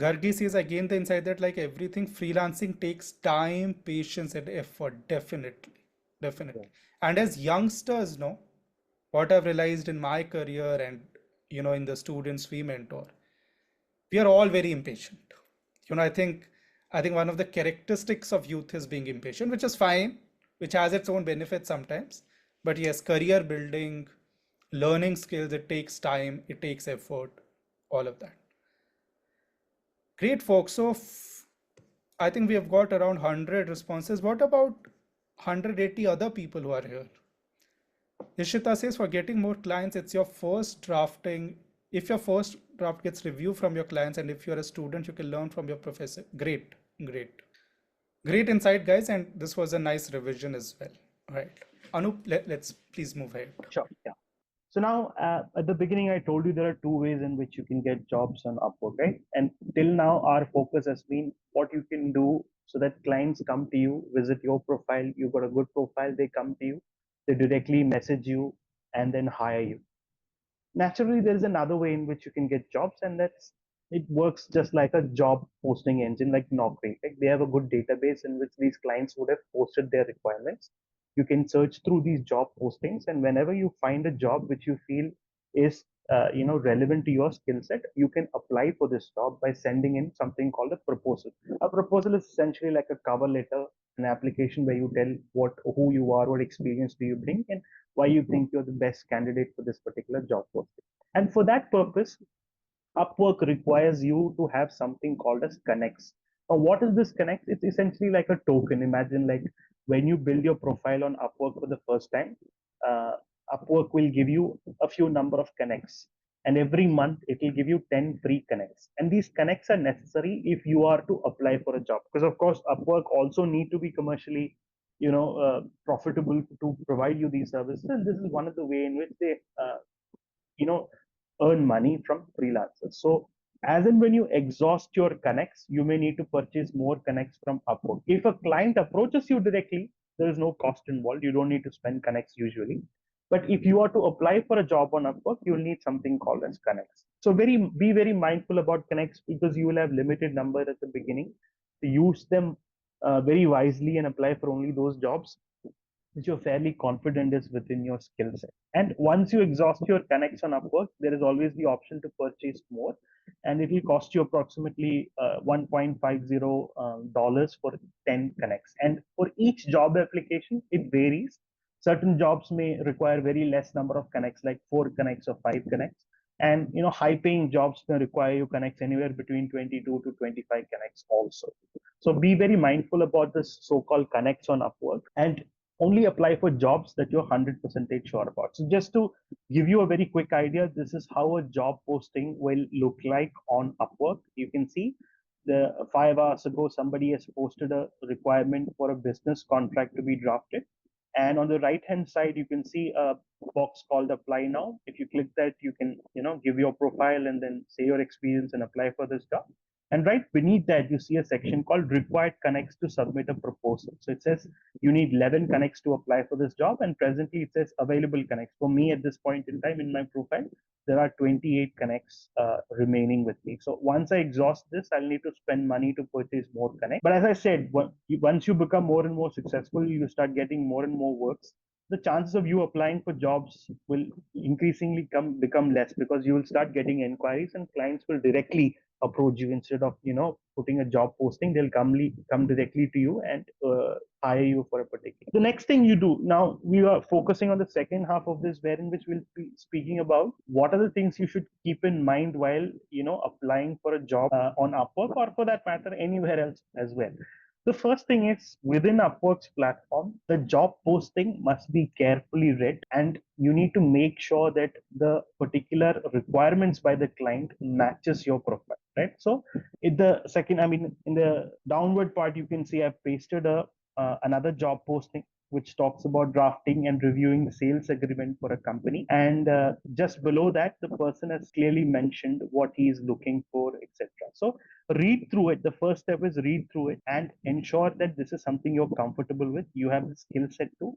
Gargi says again the insight that like everything, freelancing takes time, patience, and effort. Definitely, definitely. And as youngsters, no, what I've realized in my career and in the students we mentor, we are all very impatient. I think one of the characteristics of youth is being impatient, which is fine, which has its own benefits sometimes. But yes, career building, learning skills, it takes time, it takes effort, all of that. Great, folks. So I think we have got around 100 responses. What about 180 other people who are here? Ishita says for getting more clients, it's your first drafting. If your first draft gets review from your clients, and if you're a student, you can learn from your professor. Great, great. Great insight, guys. And this was a nice revision as well. All right. Anup, let's please move ahead. Sure, yeah. So now, at the beginning, I told you there are two ways in which you can get jobs on Upwork, right? And till now, our focus has been what you can do so that clients come to you, visit your profile. You've got a good profile, they come to you, they directly message you, and then hire you. Naturally, there is another way in which you can get jobs, and that's, it works just like a job posting engine like Naukri. Like they have a good database in which these clients would have posted their requirements. You can search through these job postings, and whenever you find a job which you feel is relevant to your skill set, you can apply for this job by sending in something called a proposal. A proposal is essentially like a cover letter, an application where you tell who you are, what experience do you bring, and why you think you're the best candidate for this particular job posting. And for that purpose, Upwork requires you to have something called as connects. Now, what is this connects? It's essentially like a token. Imagine like when you build your profile on Upwork for the first time, uh, Upwork will give you a few number of connects. And every month it will give you 10 free connects. And these connects are necessary if you are to apply for a job. Because of course, Upwork also need to be commercially profitable to provide you these services. And this is one of the way in which they you know earn money from freelancers. So As in when you exhaust your connects, you may need to purchase more connects from Upwork. If a client approaches you directly, there is no cost involved. You don't need to spend connects usually. But if you are to apply for a job on Upwork, you'll need something called as connects. So be very mindful about connects because you will have limited number at the beginning. To use them very wisely and apply for only those jobs which you're fairly confident is within your skill set. And once you exhaust your connects on Upwork, there is always the option to purchase more, and it will cost you approximately $1.50 for 10 connects. And for each job application, it varies. Certain jobs may require very less number of connects, like 4 connects or 5 connects. And high-paying jobs may require you connects anywhere between 22 to 25 connects also. So be very mindful about this so-called connects on Upwork, and only apply for jobs that you're 100% sure about. So just to give you a very quick idea, this is how a job posting will look like on Upwork. You can see the 5 hours ago, somebody has posted a requirement for a business contract to be drafted. And on the right hand side, you can see a box called apply now. If you click that, you can give your profile and then say your experience and apply for this job. And right beneath that, you see a section called required connects to submit a proposal. So it says you need 11 connects to apply for this job. And presently it says available connects. For me at this point in time in my profile, there are 28 connects remaining with me. So once I exhaust this, I'll need to spend money to purchase more connects. But as I said, once you become more and more successful, you start getting more and more works. The chances of you applying for jobs will increasingly become less because you will start getting inquiries and clients will directly approach you instead of putting a job posting. They'll come directly to you and hire you for a particular. The next thing you do now, we are focusing on the second half of this, wherein which we'll be speaking about what are the things you should keep in mind while applying for a job on Upwork, or for that matter anywhere else as well. The first thing is, within Upwork's platform, the job posting must be carefully read, and you need to make sure that the particular requirements by the client matches your profile, right? So in the second, in the downward part, you can see I've pasted another job posting which talks about drafting and reviewing the sales agreement for a company. And just below that, the person has clearly mentioned what he is looking for, etc. So read through it. The first step is read through it and ensure that this is something you're comfortable with. You have the skill set to,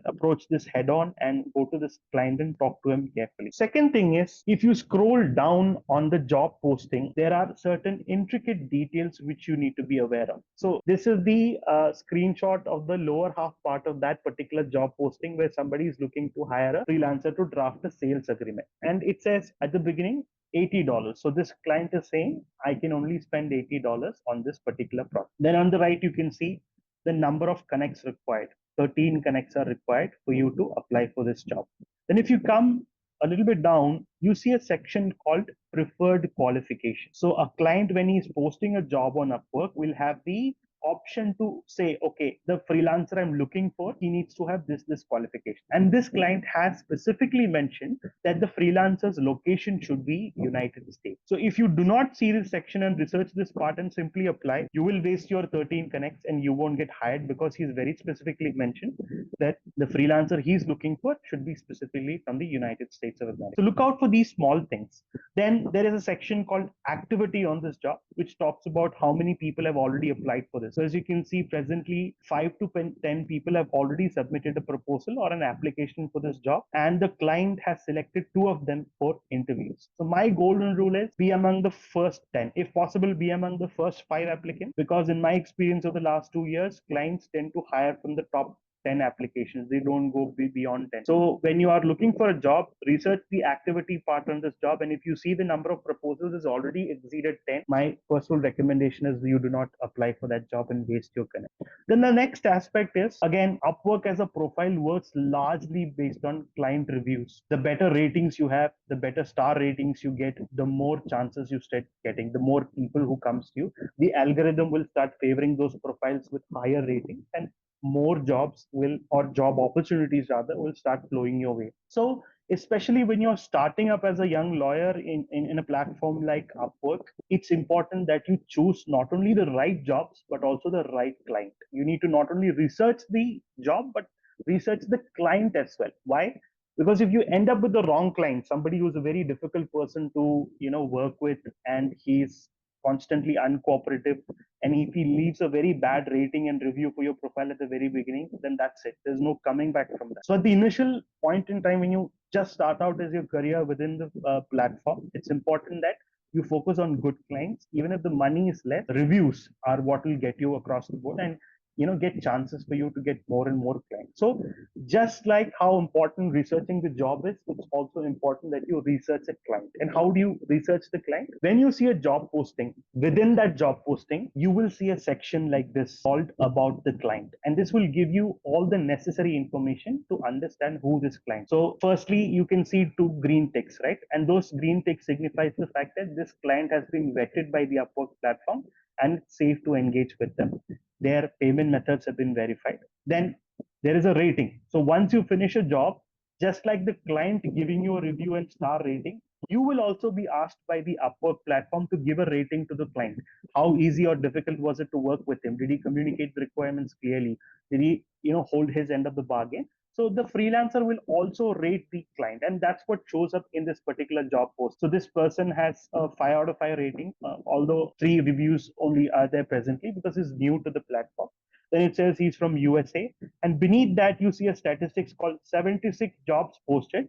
approach this head on and go to this client and talk to him carefully. Second thing is, if you scroll down on the job posting, there are certain intricate details which you need to be aware of. So this is the screenshot of the lower half part of that particular job posting where somebody is looking to hire a freelancer to draft a sales agreement. And it says at the beginning, $80. So this client is saying, I can only spend $80 on this particular product. Then on the right, you can see the number of connects required. 13 connects are required for you to apply for this job. Then if you come a little bit down, you see a section called preferred qualification. So a client, when he's posting a job on Upwork, will have the option to say, okay, the freelancer I'm looking for, he needs to have this qualification. And this client has specifically mentioned that the freelancer's location should be United States. So if you do not see this section and research this part and simply apply, you will waste your 13 connects and you won't get hired, because he's very specifically mentioned that the freelancer he's looking for should be specifically from the United States of America. So look out for these small things. Then there is a section called activity on this job, which talks about how many people have already applied for this. So as you can see, presently 5 to 10 people have already submitted a proposal or an application for this job, and the client has selected 2 of them for interviews. So my golden rule is be among the first 10. If possible, be among the first 5 applicants, because in my experience of the last 2 years, clients tend to hire from the top 10 applications. They don't go beyond 10. So when you are looking for a job, research the activity part on this job. And if you see the number of proposals has already exceeded 10, my personal recommendation is you do not apply for that job and waste your connect. Then the next aspect is, again, Upwork as a profile works largely based on client reviews. The better ratings you have, the better star ratings you get, the more chances you start getting, the more people who comes to you. The algorithm will start favoring those profiles with higher ratings, and more jobs will, or job opportunities rather, will start flowing your way. So especially when you're starting up as a young lawyer in a platform like Upwork, it's important that you choose not only the right jobs but also the right client. You need to not only research the job but research the client as well. Why? Because if you end up with the wrong client, somebody who's a very difficult person to work with, and he's constantly uncooperative, and if he leaves a very bad rating and review for your profile at the very beginning, then that's it, there's no coming back from that. So at the initial point in time when you just start out as your career within the platform, it's important that you focus on good clients. Even if the money is less, reviews are what will get you across the board, and get chances for you to get more and more clients. So just like how important researching the job is, it's also important that you research a client. And how do you research the client? When you see a job posting, within that job posting, you will see a section like this called about the client. And this will give you all the necessary information to understand who this client. So firstly, you can see two green ticks, right? And those green ticks signifies the fact that this client has been vetted by the Upwork platform and it's safe to engage with them. Their payment methods have been verified. Then there is a rating. So once you finish a job, just like the client giving you a review and star rating, you will also be asked by the Upwork platform to give a rating to the client. How easy or difficult was it to work with him? Did he communicate the requirements clearly? Did he, hold his end of the bargain? So the freelancer will also rate the client, and that's what shows up in this particular job post. So this person has a 5 out of 5 rating, although 3 reviews only are there presently because he's new to the platform. Then it says he's from USA, and beneath that you see a statistics called 76 jobs posted,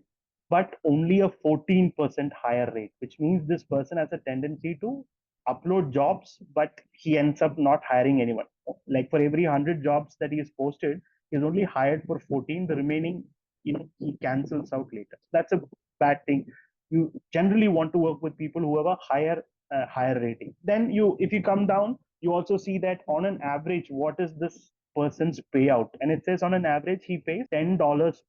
but only a 14% higher rate, which means this person has a tendency to upload jobs, but he ends up not hiring anyone. Like for every 100 jobs that he has posted, he's only hired for 14. The remaining, he cancels out later. So that's a bad thing. You generally want to work with people who have a higher rating. Then if you come down, you also see that on an average, what is this person's payout? And it says on an average, he pays $10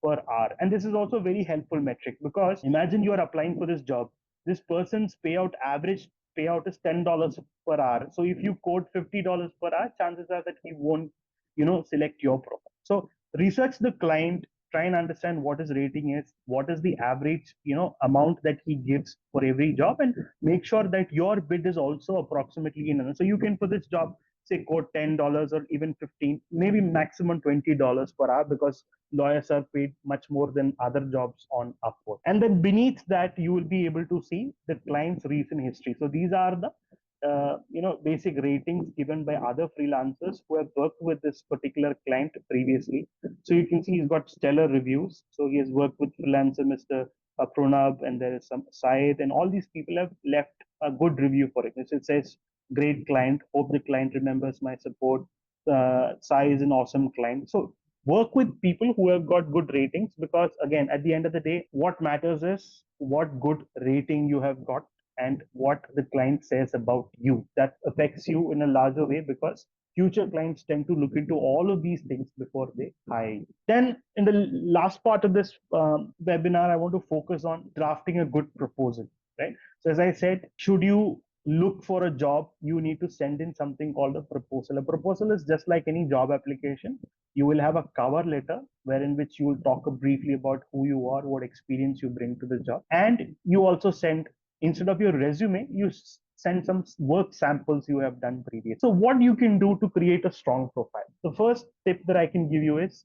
per hour. And this is also a very helpful metric, because imagine you are applying for this job. This person's average payout is $10 per hour. So if you quote $50 per hour, chances are that he won't, select your profile. So research the client, try and understand what his rating is, what is the average, amount that he gives for every job, and make sure that your bid is also approximately in. So you can, for this job, say quote $10 or even 15, maybe maximum $20 per hour, because lawyers are paid much more than other jobs on Upwork. And then beneath that, you will be able to see the client's recent history. So these are the basic ratings given by other freelancers who have worked with this particular client previously. So you can see he's got stellar reviews. So he has worked with freelancer Mr. Pranab, and there is some Syed, and all these people have left a good review for it. It says, great client, hope the client remembers my support. Sai is an awesome client. So work with people who have got good ratings, because again, at the end of the day, what matters is what good rating you have got and what the client says about you. That affects you in a larger way, because future clients tend to look into all of these things before they hire you. Then, in the last part of this webinar, I want to focus on drafting a good proposal, right? So, as I said, should you look for a job, you need to send in something called a proposal. A proposal is just like any job application. You will have a cover letter wherein which you will talk briefly about who you are, what experience you bring to the job, and you also send, instead of your resume, you send some work samples you have done previously. So what you can do to create a strong profile? The first tip that I can give you is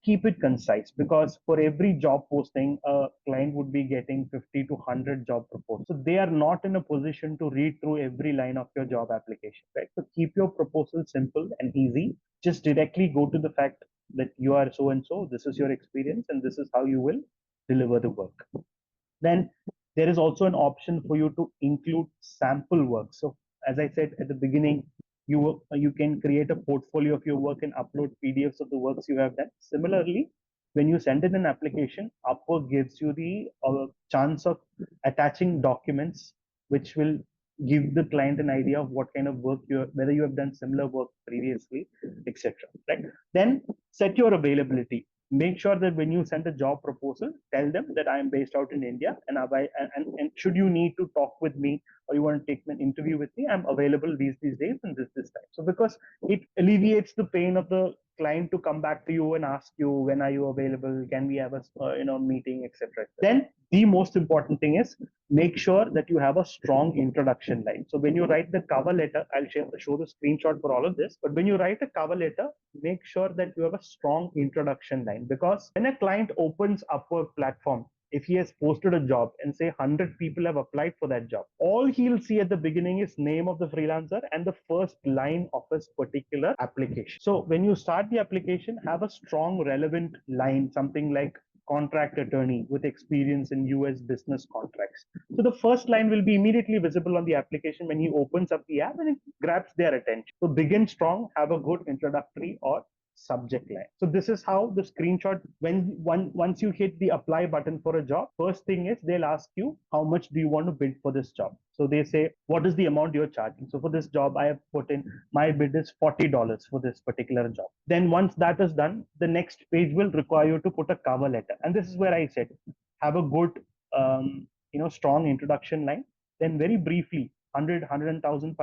keep it concise, because for every job posting, a client would be getting 50 to 100 job proposals. So they are not in a position to read through every line of your job application, right? So keep your proposal simple and easy. Just directly go to the fact that you are so and so, this is your experience, and this is how you will deliver the work. Then there is also an option for you to include sample work. So as I said at the beginning, you can create a portfolio of your work and upload PDFs of the works you have done. Similarly, when you send in an application, Upwork gives you the chance of attaching documents, which will give the client an idea of what kind of work whether you have done similar work previously, etc. Right? Then set your availability. Make sure that when you send a job proposal, tell them that I am based out in India, and should you need to talk with me or you want to take an interview with me, I'm available these days and this time. So because it alleviates the pain of the client to come back to you and ask you, when are you available? Can we have a meeting, etc. Then the most important thing is make sure that you have a strong introduction line. So when you write the cover letter, I'll show the screenshot for all of this. But when you write a cover letter, make sure that you have a strong introduction line, because when a client opens Upwork platform, if he has posted a job and say 100 people have applied for that job, all he'll see at the beginning is name of the freelancer and the first line of his particular application. So when you start the application, have a strong relevant line, something like contract attorney with experience in US business contracts. So the first line will be immediately visible on the application when he opens up the app and it grabs their attention. So begin strong, have a good introductory or subject line. So this is how the screenshot, once you hit the apply button for a job, first thing is they'll ask you, how much do you want to bid for this job? So they say, what is the amount you're charging? So for this job, I have put in my bid is $40 for this particular job. Then once that is done, the next page will require you to put a cover letter. And this is where I said, have a good, strong introduction line. Then very briefly, 100, 100,000,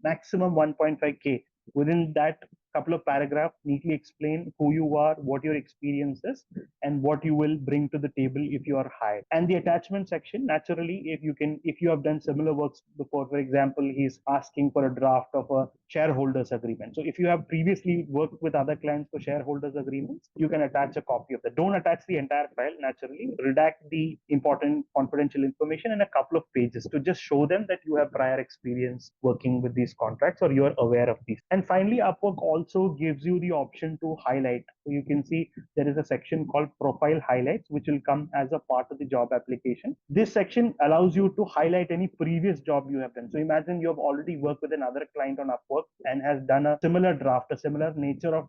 maximum 1.5K. Within that couple of paragraphs, neatly explain who you are, what your experience is, and what you will bring to the table if you are hired. And the attachment section, naturally, if you have done similar works before, for example, he's asking for a draft of a shareholders agreement. So if you have previously worked with other clients for shareholders agreements, you can attach a copy of that. Don't attach the entire file, naturally. Redact the important confidential information in a couple of pages to just show them that you have prior experience working with these contracts or you're aware of these. And finally, Upwork also gives you the option to highlight. So you can see there is a section called profile highlights, which will come as a part of the job application. This section allows you to highlight any previous job you have done. So imagine you have already worked with another client on Upwork and has done a similar draft, a similar nature of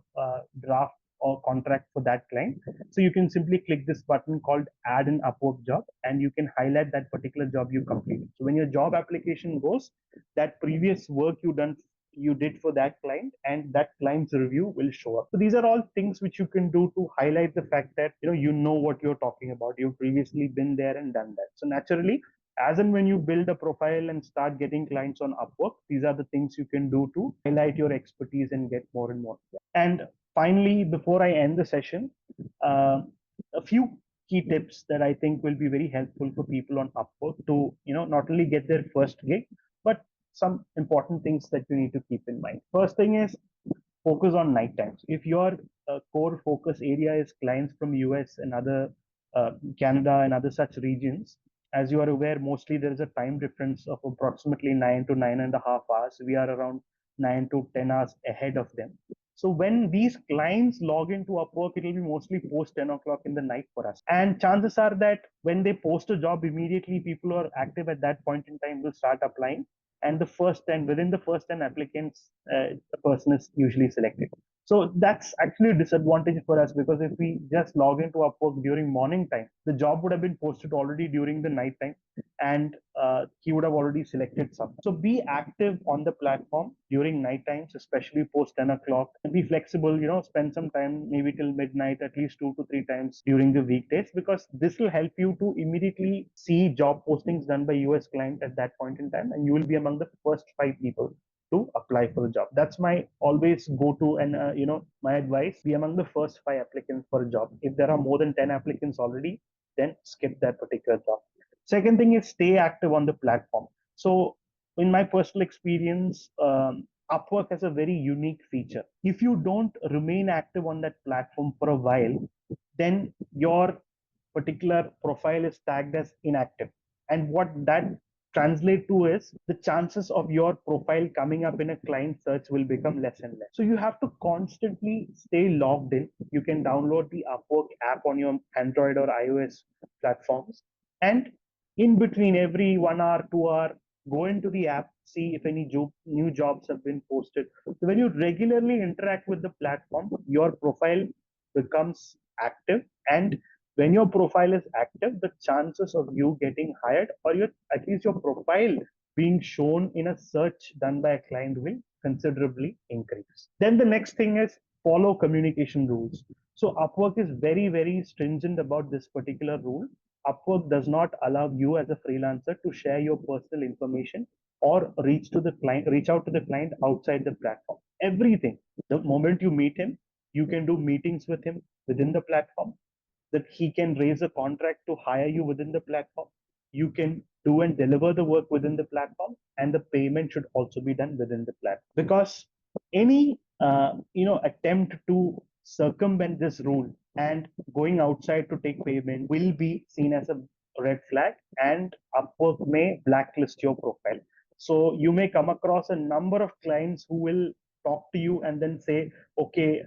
draft or contract for that client. So you can simply click this button called add an Upwork job, and you can highlight that particular job you completed. So when your job application goes, that previous work you did for that client and that client's review will show up. So these are all things which you can do to highlight the fact that you know what you're talking about. You've previously been there and done that. So naturally, as and when you build a profile and start getting clients on Upwork, these are the things you can do to highlight your expertise and get more and more. And finally, before I end the session, a few key tips that I think will be very helpful for people on Upwork to not only get their first gig, but some important things that you need to keep in mind. First thing is focus on night times. If your core focus area is clients from US and other Canada and other such regions, as you are aware, mostly there is a time difference of approximately 9 to 9.5 hours. We are around 9 to 10 hours ahead of them. So when these clients log into Upwork, it will be mostly post 10 o'clock in the night for us. And chances are that when they post a job, immediately people who are active at that point in time will start applying. And within the first 10 applicants, a person is usually selected. So that's actually a disadvantage for us, because if we just log into Upwork during morning time, the job would have been posted already during the night time, and he would have already selected some. So be active on the platform during night times, especially post 10 o'clock, and be flexible, spend some time, maybe till midnight, at least 2 to 3 times during the weekdays, because this will help you to immediately see job postings done by US client at that point in time, and you will be among the first 5 people to apply for the job. That's my always go-to, and my advice: be among the first 5 applicants for a job. If there are more than 10 applicants already, then skip that particular job. Second thing is stay active on the platform. So in my personal experience, Upwork has a very unique feature. If you don't remain active on that platform for a while, then your particular profile is tagged as inactive. And what that translate to is the chances of your profile coming up in a client search will become less and less. So you have to constantly stay logged in. You can download the Upwork app on your Android or iOS platforms, and in between every 1 hour, 2 hour, go into the app, see if any new jobs have been posted. So when you regularly interact with the platform, your profile becomes active, and when your profile is active, the chances of you getting hired, or at least your profile being shown in a search done by a client, will considerably increase. Then the next thing is follow communication rules. So Upwork is very, very stringent about this particular rule. Upwork does not allow you as a freelancer to share your personal information or reach out to the client outside the platform. Everything, the moment you meet him, You can do meetings with him within the platform, that he can raise a contract to hire you within the platform. You can do and deliver the work within the platform, and the payment should also be done within the platform. Because any attempt to circumvent this rule and going outside to take payment will be seen as a red flag, and Upwork may blacklist your profile. So you may come across a number of clients who will talk to you and then say, okay,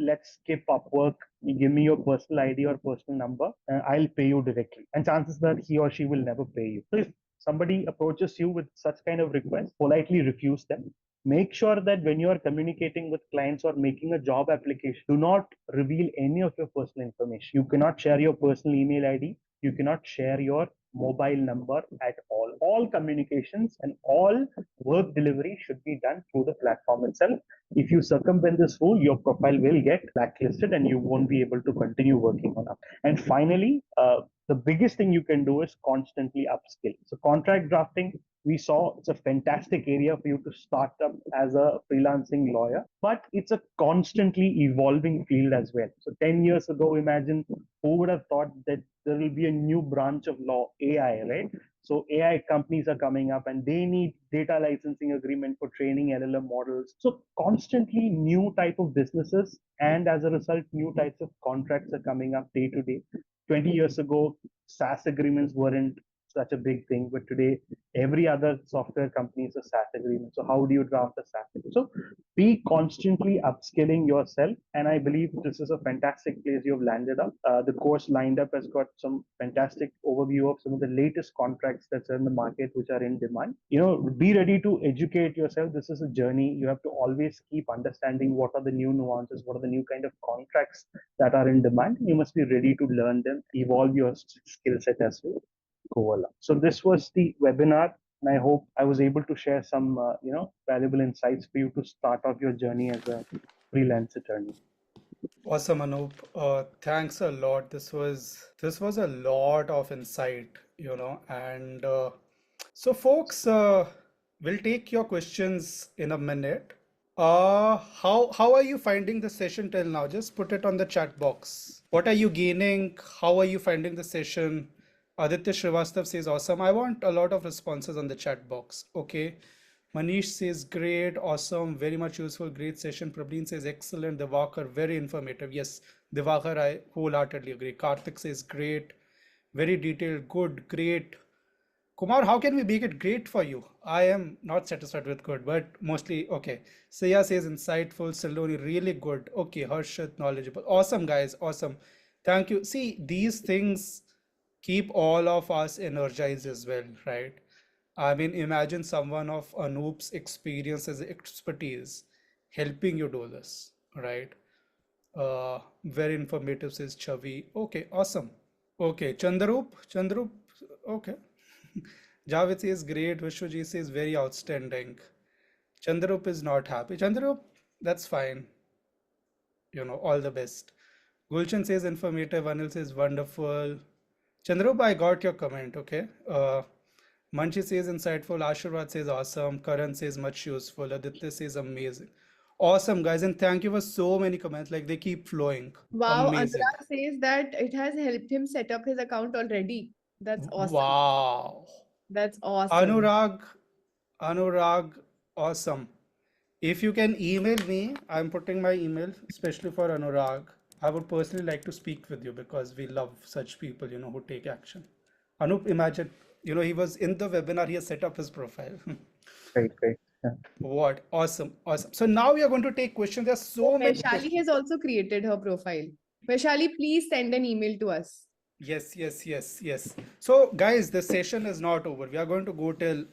let's skip Upwork. You give me your personal ID or personal number, and I'll pay you directly. And chances that he or she will never pay you. So if somebody approaches you with such kind of request, politely refuse them. Make sure that when you are communicating with clients or making a job application, do not reveal any of your personal information. You cannot share your personal email ID. You cannot share your mobile number at all. All communications and all work delivery should be done through the platform itself. If you circumvent this rule, your profile will get blacklisted and you won't be able to continue working on it. And finally, the biggest thing you can do is constantly upskill. So contract drafting, we saw it's a fantastic area for you to start up as a freelancing lawyer, but it's a constantly evolving field as well. So 10 years ago, imagine who would have thought that there will be a new branch of law, AI, right? So AI companies are coming up and they need data licensing agreement for training LLM models. So constantly new type of businesses, and as a result, new types of contracts are coming up day to day. 20 years ago, SaaS agreements weren't such a big thing, but today every other software company is a SaaS agreement. So how do you draft a SaaS agreement? So be constantly upskilling yourself, and I believe this is a fantastic place you've landed up. The course lined up has got some fantastic overview of some of the latest contracts that's in the market which are in demand. Be ready to educate yourself. This is a journey. You have to always keep understanding what are the new nuances, what are the new kind of contracts that are in demand. You must be ready to learn them, evolve your skill set as well, go along. So this was the webinar, and I hope I was able to share some valuable insights for you to start off your journey as a freelance attorney. Awesome, Anup. Thanks a lot. This was a lot of insight, and so folks, we'll take your questions in a minute. How are you finding the session till now? Just put it on the chat box. What are you gaining? How are you finding the session? Aditya Srivastav says awesome. I want a lot of responses on the chat box. Okay. Manish says great, awesome, very much useful, great session. Prableen says excellent. Divakar, very informative. Yes, Divakar, I wholeheartedly agree. Karthik says great, very detailed, good, great. Kumar, how can we make it great for you? I am not satisfied with good, but mostly okay. Siya says insightful, Saloni, really good. Okay, Harshit, knowledgeable. Awesome, guys, awesome. Thank you. See, these things keep all of us energized as well, right? I mean, imagine someone of Anoop's experience as expertise helping you do this, right? Very informative, says Chavi. Okay, awesome. Okay, Chandarup, okay. Javed says great, Vishwaji says very outstanding. Chandarup is not happy. Chandarup, that's fine. All the best. Gulshan says informative, Anil says wonderful. Chandarup, I got your comment, okay? Manchi says insightful, Ashurvad says awesome, Karan says much useful, Aditya says amazing. Awesome, guys, and thank you for so many comments. Like they keep flowing. Wow, Amazing. Anurag says that it has helped him set up his account already. That's awesome. Wow. That's awesome. Anurag, Anurag, awesome. If you can email me, I'm putting my email, especially for Anurag. I would personally like to speak with you because we love such people, who take action. Anup, imagine, he was in the webinar, he has set up his profile. Great, great. Yeah. What? Awesome, awesome. So now we are going to take questions. There's Oh, so many Vaishali questions. has also created her profile. Vaishali, please send an email to us. Yes, yes, yes, yes. So guys, the session is not over. We are going to go till,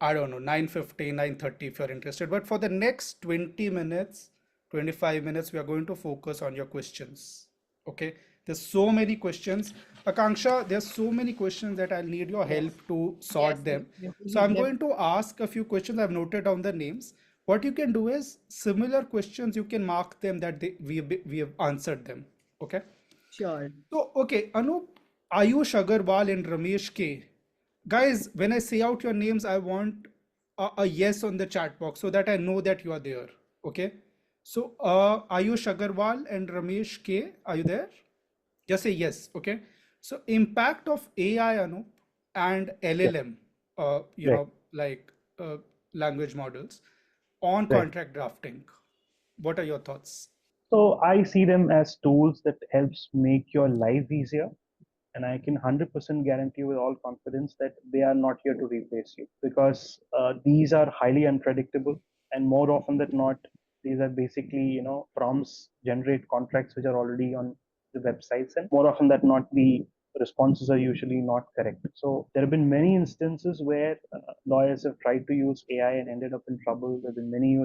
I don't know, 9:50, 9:30 if you're interested. But for the next 20 minutes, 25 minutes, we are going to focus on your questions. Okay. There's so many questions. Akanksha, there's so many questions that I'll need your Yes. help to Yes, sort them. So definitely. I'm going to ask a few questions. I've noted down the names. What you can do is similar questions, you can mark them that we have answered them. Okay. Sure. So, okay, Anup, Ayush Agarwal and Ramesh K. Guys, when I say out your names, I want a yes on the chat box so that I know that you are there. Okay. So, Ayush Agarwal and Ramesh K, are you there? Just say yes. Okay. So, impact of AI, Anup, and Yeah, LLM, right, like language models on right. contract drafting. What are your thoughts? So I see them as tools that helps make your life easier, and I can 100% guarantee with all confidence that they are not here to replace you, because these are highly unpredictable, and more often than not, these are basically, prompts generate contracts which are already on the websites, and more often than not, the responses are usually not correct. So there have been many instances where lawyers have tried to use AI and ended up in trouble. There have been many,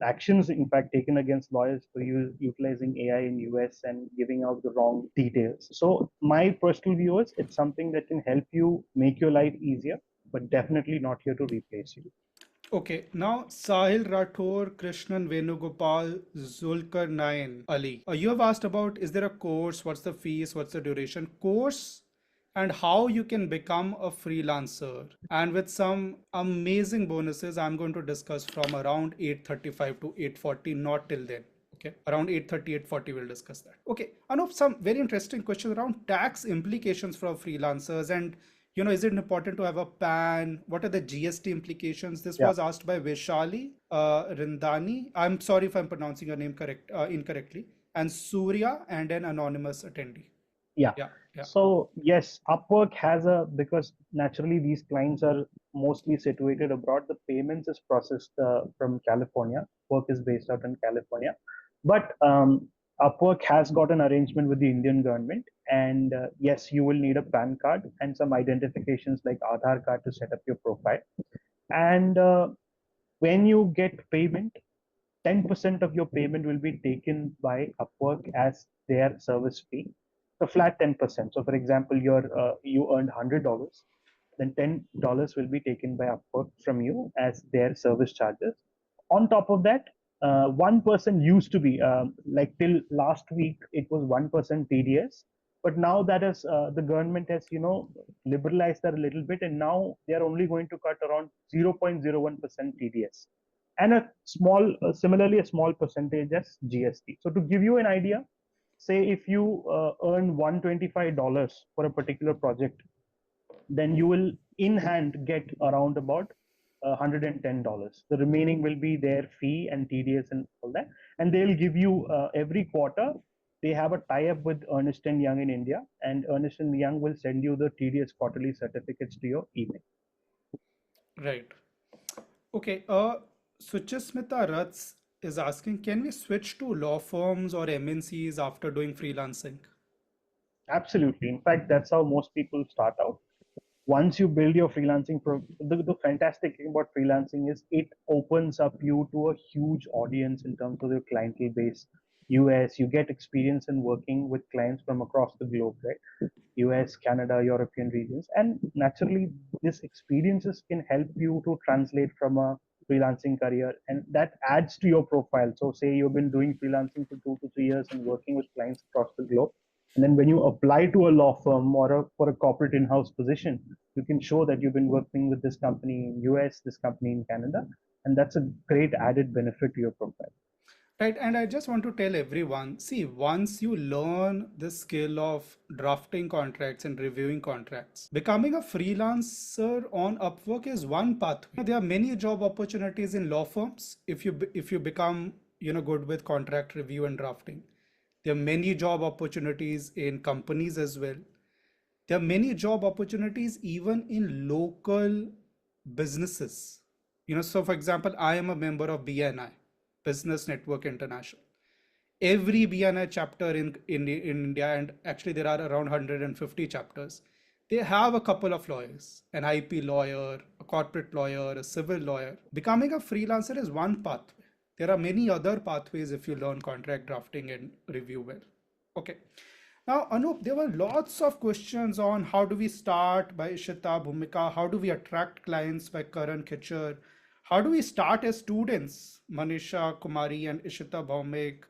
actions, in fact, taken against lawyers for utilizing AI in US and giving out the wrong details. So my personal view is it's something that can help you make your life easier, but definitely not here to replace you. Okay, now Sahil Rathore, Krishnan Venugopal, Zulkarnain Ali. You have asked about, is there a course? What's the fees? What's the duration? Course and how you can become a freelancer. And with some amazing bonuses, I'm going to discuss from around 8:35 to 8:40, not till then. Okay, around 8:30, 8:40, we'll discuss that. Okay, Anup, some very interesting questions around tax implications for freelancers, and is it important to have a PAN? What are the GST implications? This Yeah. was asked by Vishali Rindani. I'm sorry if I'm pronouncing your name incorrectly. And Surya and an anonymous attendee. Yeah. Yeah, yeah. So yes, Upwork has a, because naturally these clients are mostly situated abroad. The payments is processed from California. Work is based out in California, but Upwork has got an arrangement with the Indian government, and yes, you will need a PAN card and some identifications like Aadhaar card to set up your profile. And when you get payment, 10% of your payment will be taken by Upwork as their service fee, the flat 10%. So, for example, you earned $100, then $10 will be taken by Upwork from you as their service charges. On top of that, 1% used to be, like till last week, it was 1% TDS. But now that is, the government has, liberalized that a little bit, and now they are only going to cut around 0.01% TDS, and similarly a small percentage as GST. So to give you an idea, say if you earn $125 for a particular project, then you will in hand get around about $110. The remaining will be their fee and TDS and all that, and they'll give you every quarter. They have a tie-up with Ernst and Young in India, and Ernst and Young will send you the TDS quarterly certificates to your email. Right. Okay. Suchasmita Rats is asking, can we switch to law firms or MNCs after doing freelancing? Absolutely. In fact, that's how most people start out. Once you build your the fantastic thing about freelancing is it opens up you to a huge audience in terms of your clientele base. US, you get experience in working with clients from across the globe, right? US, Canada, European regions, and naturally these experiences can help you to translate from a freelancing career, and that adds to your profile. So say you've been doing freelancing for 2 to 3 years and working with clients across the globe, and then when you apply to a law firm or for a corporate in-house position, you can show that you've been working with this company in US, this company in Canada, and that's a great added benefit to your profile. Right, and I just want to tell everyone, see, once you learn the skill of drafting contracts and reviewing contracts, becoming a freelancer on Upwork is one pathway. There are many job opportunities in law firms if you become, good with contract review and drafting. There are many job opportunities in companies as well. There are many job opportunities even in local businesses. So for example, I am a member of BNI, Business Network International. Every BNI chapter in India, and actually there are around 150 chapters, they have a couple of lawyers, an IP lawyer, a corporate lawyer, a civil lawyer. Becoming a freelancer is one pathway. There are many other pathways if you learn contract drafting and review well. Okay. Now, Anup, there were lots of questions on how do we start by Ishita Bhumika, how do we attract clients by Karan Kitcher, how do we start as students, Manisha Kumari and Ishita Bhaumik.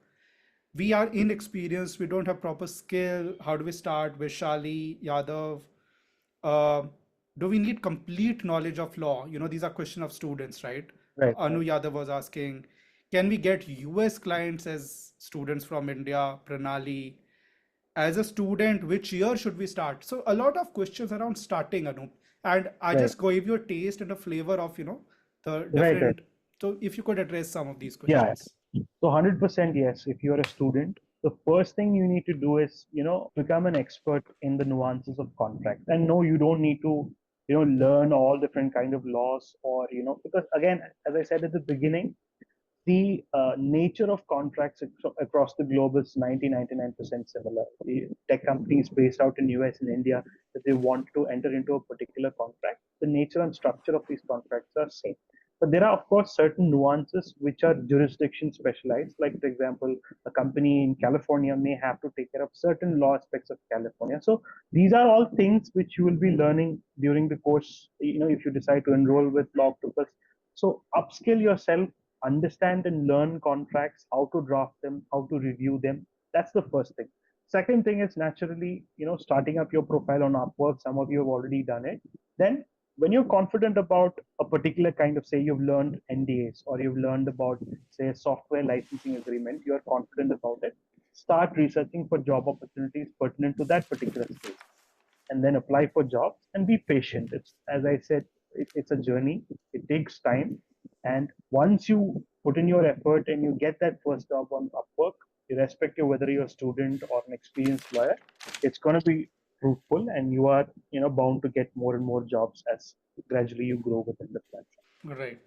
We are inexperienced, we don't have proper skill. How do we start? Vishali Yadav. Uh, do we need complete knowledge of law? These are questions of students, right? Right, Anu right. Yadav was asking, Can we get US clients as students from India? Pranali, as a student, which year should we start? So a lot of questions around starting, Anup. And I Right, just gave you a taste and a flavor of, the right, right. different. So if you could address some of these Yeah. questions. So 100% yes. If you're a student, the first thing you need to do is, become an expert in the nuances of contract. And no, you don't need to, learn all different kind of laws or, because again, as I said at the beginning, the nature of contracts across the globe is 99% similar. The tech companies based out in US and India, that they want to enter into a particular contract, the nature and structure of these contracts are same. But there are, of course, certain nuances which are jurisdiction specialized. Like, for example, a company in California may have to take care of certain law aspects of California. So these are all things which you will be learning during the course, if you decide to enroll with Law Octopus. So upskill yourself, understand and learn contracts, how to draft them, how to review them. That's the first thing. Second thing is naturally, starting up your profile on Upwork. Some of you have already done it. Then when you're confident about a particular kind of, say you've learned NDAs or you've learned about, say, a software licensing agreement, you're confident about it, start researching for job opportunities pertinent to that particular space, and then apply for jobs and be patient. It's, as I said, it's a journey. It takes time. And once you put in your effort and you get that first job on Upwork, irrespective of whether you're a student or an experienced lawyer, it's going to be fruitful, and you are, bound to get more and more jobs as gradually you grow within the platform. Right.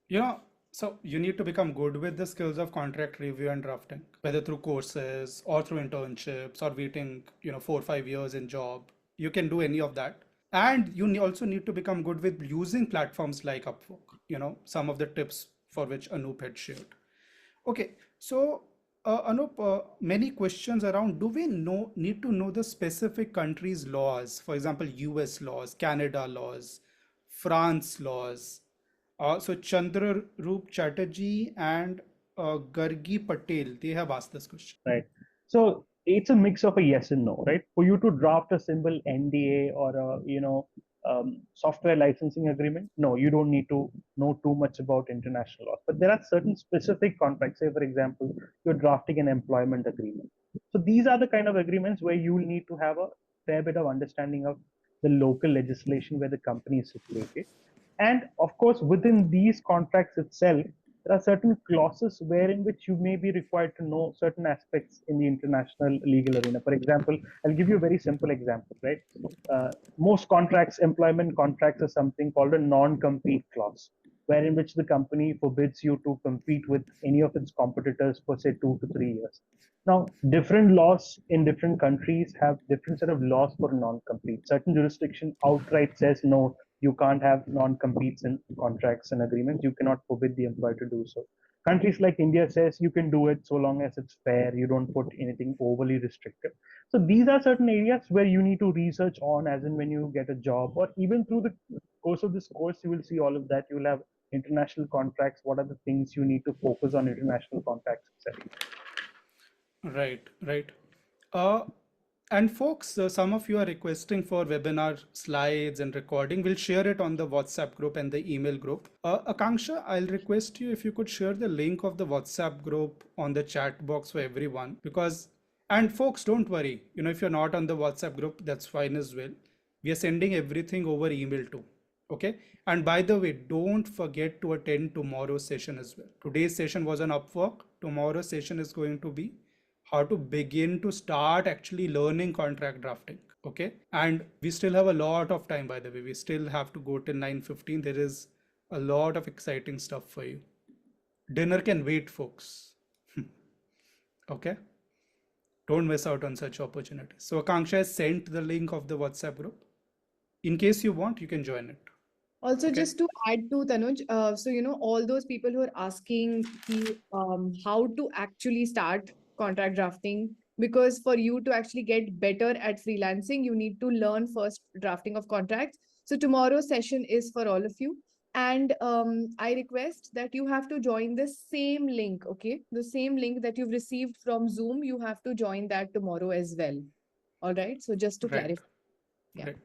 You know, so you need to become good with the skills of contract review and drafting, whether through courses or through internships or waiting, 4 or 5 years in job. You can do any of that. And you also need to become good with using platforms like Upwork, some of the tips for which Anup had shared. Okay, so Anup, many questions around, do we need to know the specific country's laws, for example, US laws, Canada laws, France laws? So Chandra Roop Chatterjee and Gargi Patel, they have asked this question. Right. So it's a mix of a yes and no, right? For you to draft a simple NDA or a, software licensing agreement, no, you don't need to know too much about international law. But there are certain specific contracts. Say, for example, you're drafting an employment agreement. So these are the kind of agreements where you will need to have a fair bit of understanding of the local legislation where the company is situated. And of course, within these contracts itself, there are certain clauses wherein which you may be required to know certain aspects in the international legal arena. For example, I'll give you a very simple example, right? Most contracts, employment contracts, are something called a non-compete clause, wherein which the company forbids you to compete with any of its competitors for, say, 2 to 3 years. Now, different laws in different countries have different set of laws for non-compete. Certain jurisdiction outright says no, you can't have non-competes in contracts and agreements. You cannot forbid the employer to do so. Countries like India says you can do it so long as it's fair. You don't put anything overly restrictive. So these are certain areas where you need to research on, as in when you get a job, or even through the course of this course, you will see all of that. You will have international contracts. What are the things you need to focus on international contracts, etc. Right, right. Uh, and folks, some of you are requesting for webinar slides and recording. We'll share it on the WhatsApp group and the email group. Akanksha, I'll request you if you could share the link of the WhatsApp group on the chat box for everyone. And folks, don't worry. If you're not on the WhatsApp group, that's fine as well. We are sending everything over email too. Okay. And by the way, don't forget to attend tomorrow's session as well. Today's session was on Upwork. Tomorrow's session is going to be how to begin to start actually learning contract drafting. Okay, and we still have a lot of time, by the way. We still have to go till 9:15. There is a lot of exciting stuff for you. Dinner can wait, folks. Okay, don't miss out on such opportunities. So Akanksha has sent the link of the WhatsApp group. In case you want, you can join it. Also, Okay. just to add to Tanuj, so all those people who are asking how to actually start contract drafting, because for you to actually get better at freelancing, you need to learn first drafting of contracts. So tomorrow's session is for all of you, and I request that you have to join the same link. Okay, the same link that you've received from Zoom, you have to join that tomorrow as well. All right. So just to Right. clarify, yeah. Right.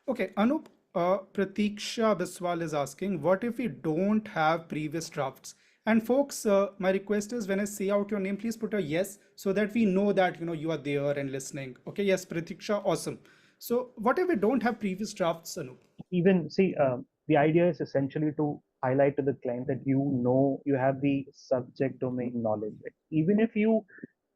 Okay, Anup, Pratiksha Biswal is asking, what if we don't have previous drafts And folks, my request is when I say out your name, please put a yes so that we know that you are there and listening. Okay, yes, Pratiksha, awesome. So what if we don't have previous drafts, Anup? Even see, the idea is essentially to highlight to the client that you have the subject domain knowledge. Right? Even if you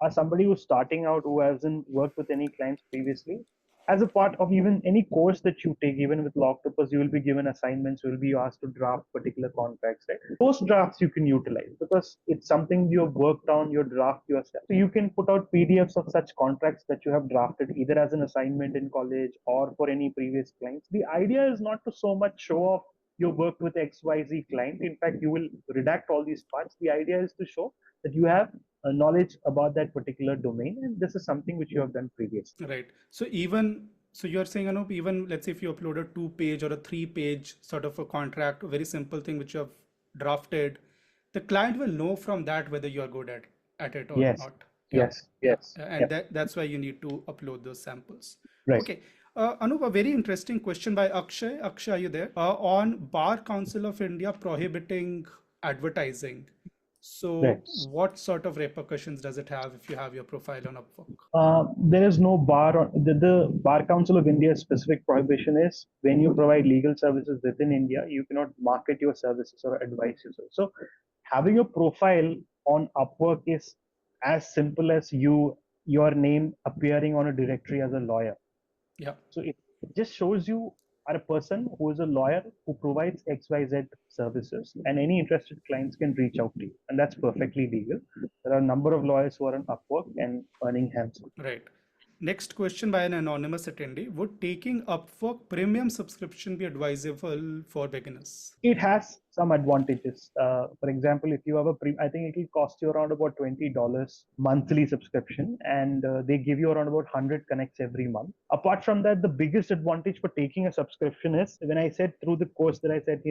are somebody who's starting out who hasn't worked with any clients previously, as a part of even any course that you take, even with Loctopus, you will be given assignments, you will be asked to draft particular contracts, right? Those drafts you can utilize because it's something you have worked on, you draft yourself. So you can put out PDFs of such contracts that you have drafted either as an assignment in college or for any previous clients. The idea is not to so much show off you worked with XYZ client. In fact, you will redact all these parts. The idea is to show that you have knowledge about that particular domain, and this is something which you have done previously. Right. So you're saying, Anup, even let's say if you upload a 2 page or a 3 page sort of a contract, a very simple thing which you have drafted, the client will know from that whether you are good at it or Yes, not. Yeah. yes, Yeah. yes, And yeah, that's why you need to upload those samples. right, Okay. Anup, a very interesting question by Akshay. Akshay, are you there? On Bar Council of India prohibiting advertising. So, right. what sort of repercussions does it have if you have your profile on Upwork? There is no bar. The Bar Council of India's specific prohibition is when you provide legal services within India, you cannot market your services or advise your services. So, having a profile on Upwork is as simple as your name appearing on a directory as a lawyer. Yeah. So it just shows you are a person who is a lawyer who provides XYZ services, and any interested clients can reach out to you, and that's perfectly legal. There are a number of lawyers who are on Upwork and earning handsomely. Right. Next question by an anonymous attendee. Would taking Upwork premium subscription be advisable for beginners? It has some advantages. For example, if you have I think it will cost you around about $20 monthly subscription, and they give you around about 100 connects every month. Apart from that, the biggest advantage for taking a subscription is when I said through the course that I said,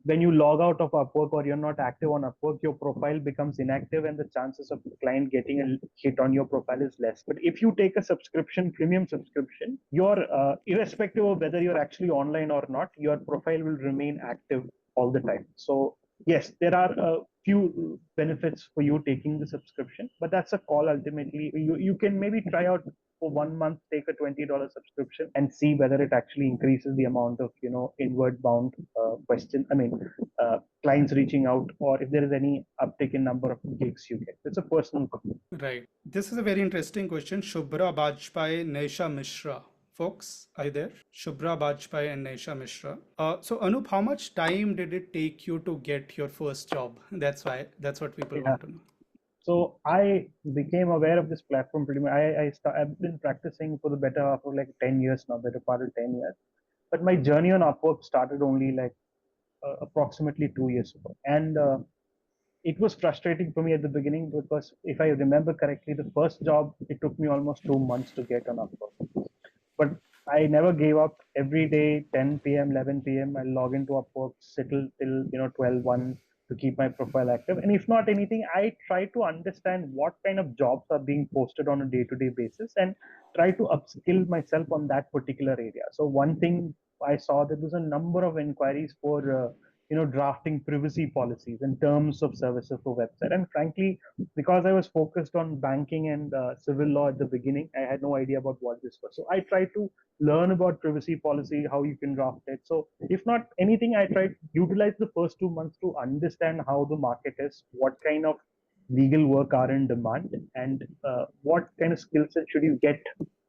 when you log out of Upwork or you're not active on Upwork, your profile becomes inactive, and the chances of the client getting a hit on your profile is less. But if you take a subscription, premium subscription, you're irrespective of whether you're actually online or not, your profile will remain active all the time. So yes, there are a few benefits for you taking the subscription, but that's a call ultimately. You can maybe try out for 1 month, take a $20 subscription and see whether it actually increases the amount of inward bound clients reaching out, or if there is any uptick in number of gigs you get. It's a personal call. Right. This is a very interesting question. Shubhra Bajpai, Naisha Mishra. Folks, are you there? Shubhra Bajpai and Naisha Mishra. So Anup, how much time did it take you to get your first job? That's what people Yeah. want to know. So I became aware of this platform pretty much. I've been practicing for the better half of like 10 years now, better part of 10 years. But my journey on Upwork started only like approximately 2 years ago. And it was frustrating for me at the beginning because if I remember correctly, the first job, it took me almost 2 months to get on Upwork. But I never gave up. Every day, 10 p.m., 11 p.m., I log into Upwork, settle till 12, 1 to keep my profile active. And if not anything, I try to understand what kind of jobs are being posted on a day-to-day basis and try to upskill myself on that particular area. So one thing I saw, there was a number of inquiries for drafting privacy policies and terms of services for website. And frankly, because I was focused on banking and civil law at the beginning, I had no idea about what this was. So I tried to learn about privacy policy, how you can draft it. So if not anything, I tried to utilize the first 2 months to understand how the market is, what kind of legal work are in demand, and what kind of skill set should you get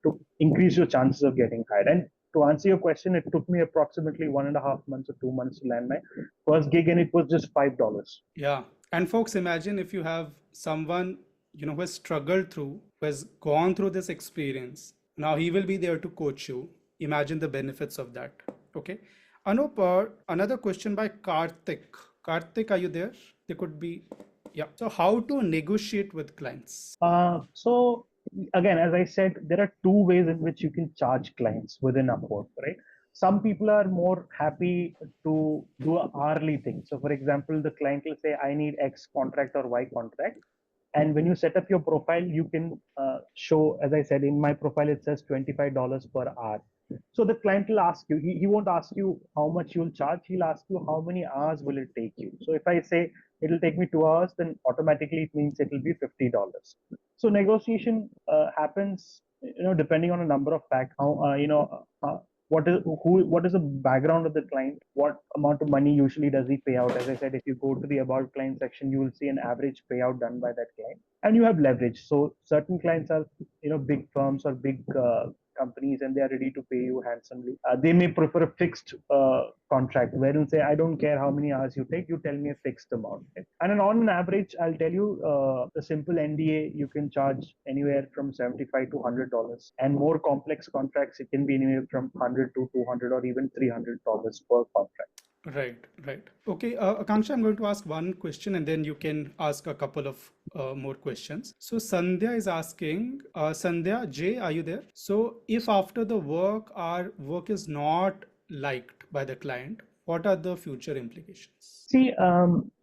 to increase your chances of getting hired. And to answer your question, it took me approximately 1.5 months or 2 months to land my first gig, and it was just $5. Yeah. And folks, imagine if you have someone, who has struggled through, who has gone through this experience. Now he will be there to coach you. Imagine the benefits of that. Okay. Anup, another question by Karthik. Karthik, are you there? They could be. Yeah. So how to negotiate with clients? So again, as I said, there are two ways in which you can charge clients within Upwork, right? Some people are more happy to do a hourly thing. So for example, the client will say, I need X contract or Y contract. And when you set up your profile, you can show, as I said, in my profile, it says $25 per hour. So the client will ask you, he won't ask you how much you'll charge. He'll ask you how many hours will it take you. So if I say it'll take me 2 hours, then automatically it means it'll be $50. So negotiation happens, depending on a number of facts. How what is the background of the client? What amount of money usually does he pay out? As I said, if you go to the about client section, you will see an average payout done by that client, and you have leverage. So certain clients are big firms or big companies, and they are ready to pay you handsomely. They may prefer a fixed contract wherein say, I don't care how many hours you take, you tell me a fixed amount. Right? And then on an average, I'll tell you, the simple NDA you can charge anywhere from $75 to $100, and more complex contracts it can be anywhere from $100 to $200 or even $300 per contract. Right, right. Okay, Akanksha, I'm going to ask one question and then you can ask a couple of more questions. So Sandhya is asking, Sandhya, Jay, are you there? So if after the work, our work is not liked by the client, what are the future implications? See,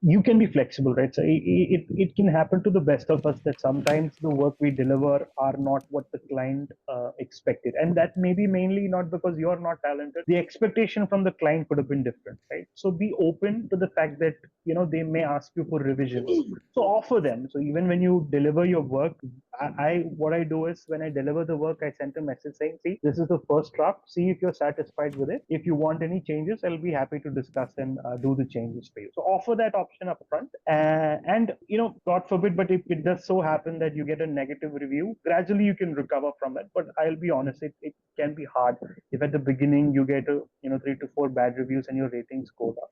you can be flexible, right? So it can happen to the best of us that sometimes the work we deliver are not what the client expected. And that may be mainly not because you're not talented. The expectation from the client could have been different, right? So be open to the fact that, they may ask you for revisions. So offer them. So even when you deliver your work, what I do is when I deliver the work, I send a message saying, see, this is the first draft. See if you're satisfied with it. If you want any changes, I'll be happy to discuss and do the changes for you. So offer that option up front. And, God forbid, but if it does so happen that you get a negative review, gradually you can recover from it. But I'll be honest, it can be hard if at the beginning you get 3 to 4 bad reviews and your ratings go down.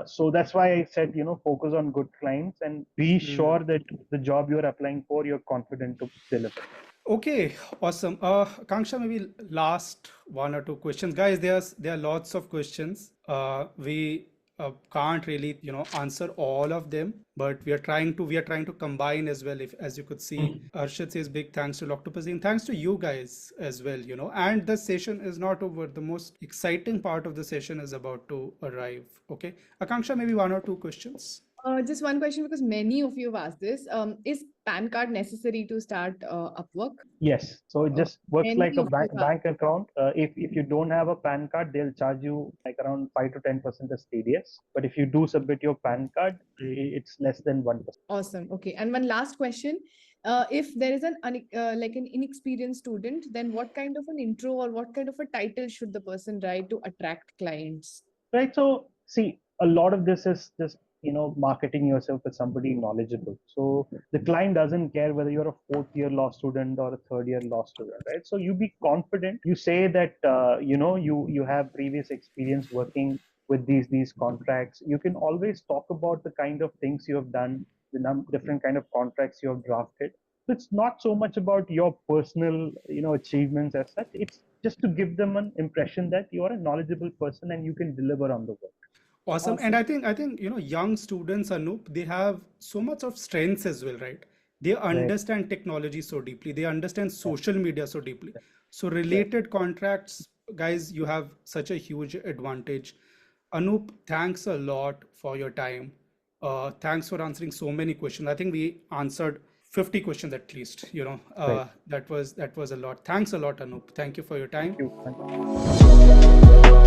So that's why I said, focus on good clients and be sure that the job you're applying for, you're confident to deliver. Okay, awesome. Kanksha, maybe last one or two questions. Guys, there are lots of questions. We can't really, answer all of them, but we are trying to combine as well. If, as you could see, Arshad says big thanks to Octopusine. Thanks to you guys as well, and the session is not over. The most exciting part of the session is about to arrive. Okay. Akanksha, maybe one or two questions. Just one question, because many of you have asked this. Is PAN card necessary to start Upwork? Yes. So it just works Many like a of you have. bank account. If you don't have a PAN card, they'll charge you like around 5 to 10% as TDS. But if you do submit your PAN card, it's less than 1%. Awesome. Okay. And one last question. If there is like an inexperienced student, then what kind of an intro or what kind of a title should the person write to attract clients? Right. So see, a lot of this is just marketing yourself as somebody knowledgeable. So the client doesn't care whether you're a 4th-year law student or a 3rd-year law student, right? So you be confident. You say that you have previous experience working with these contracts. You can always talk about the kind of things you have done, the different kind of contracts you have drafted. So it's not so much about your personal achievements as such. It's just to give them an impression that you are a knowledgeable person and you can deliver on the work. Awesome. And I think young students, Anup, they have so much of strengths as well, right? They understand technology so deeply. They understand social media so deeply. So related contracts, guys, you have such a huge advantage. Anup, thanks a lot for your time. Thanks for answering so many questions. I think we answered 50 questions at least. That was a lot. Thanks a lot, Anup. Thank you for your time. Thank you.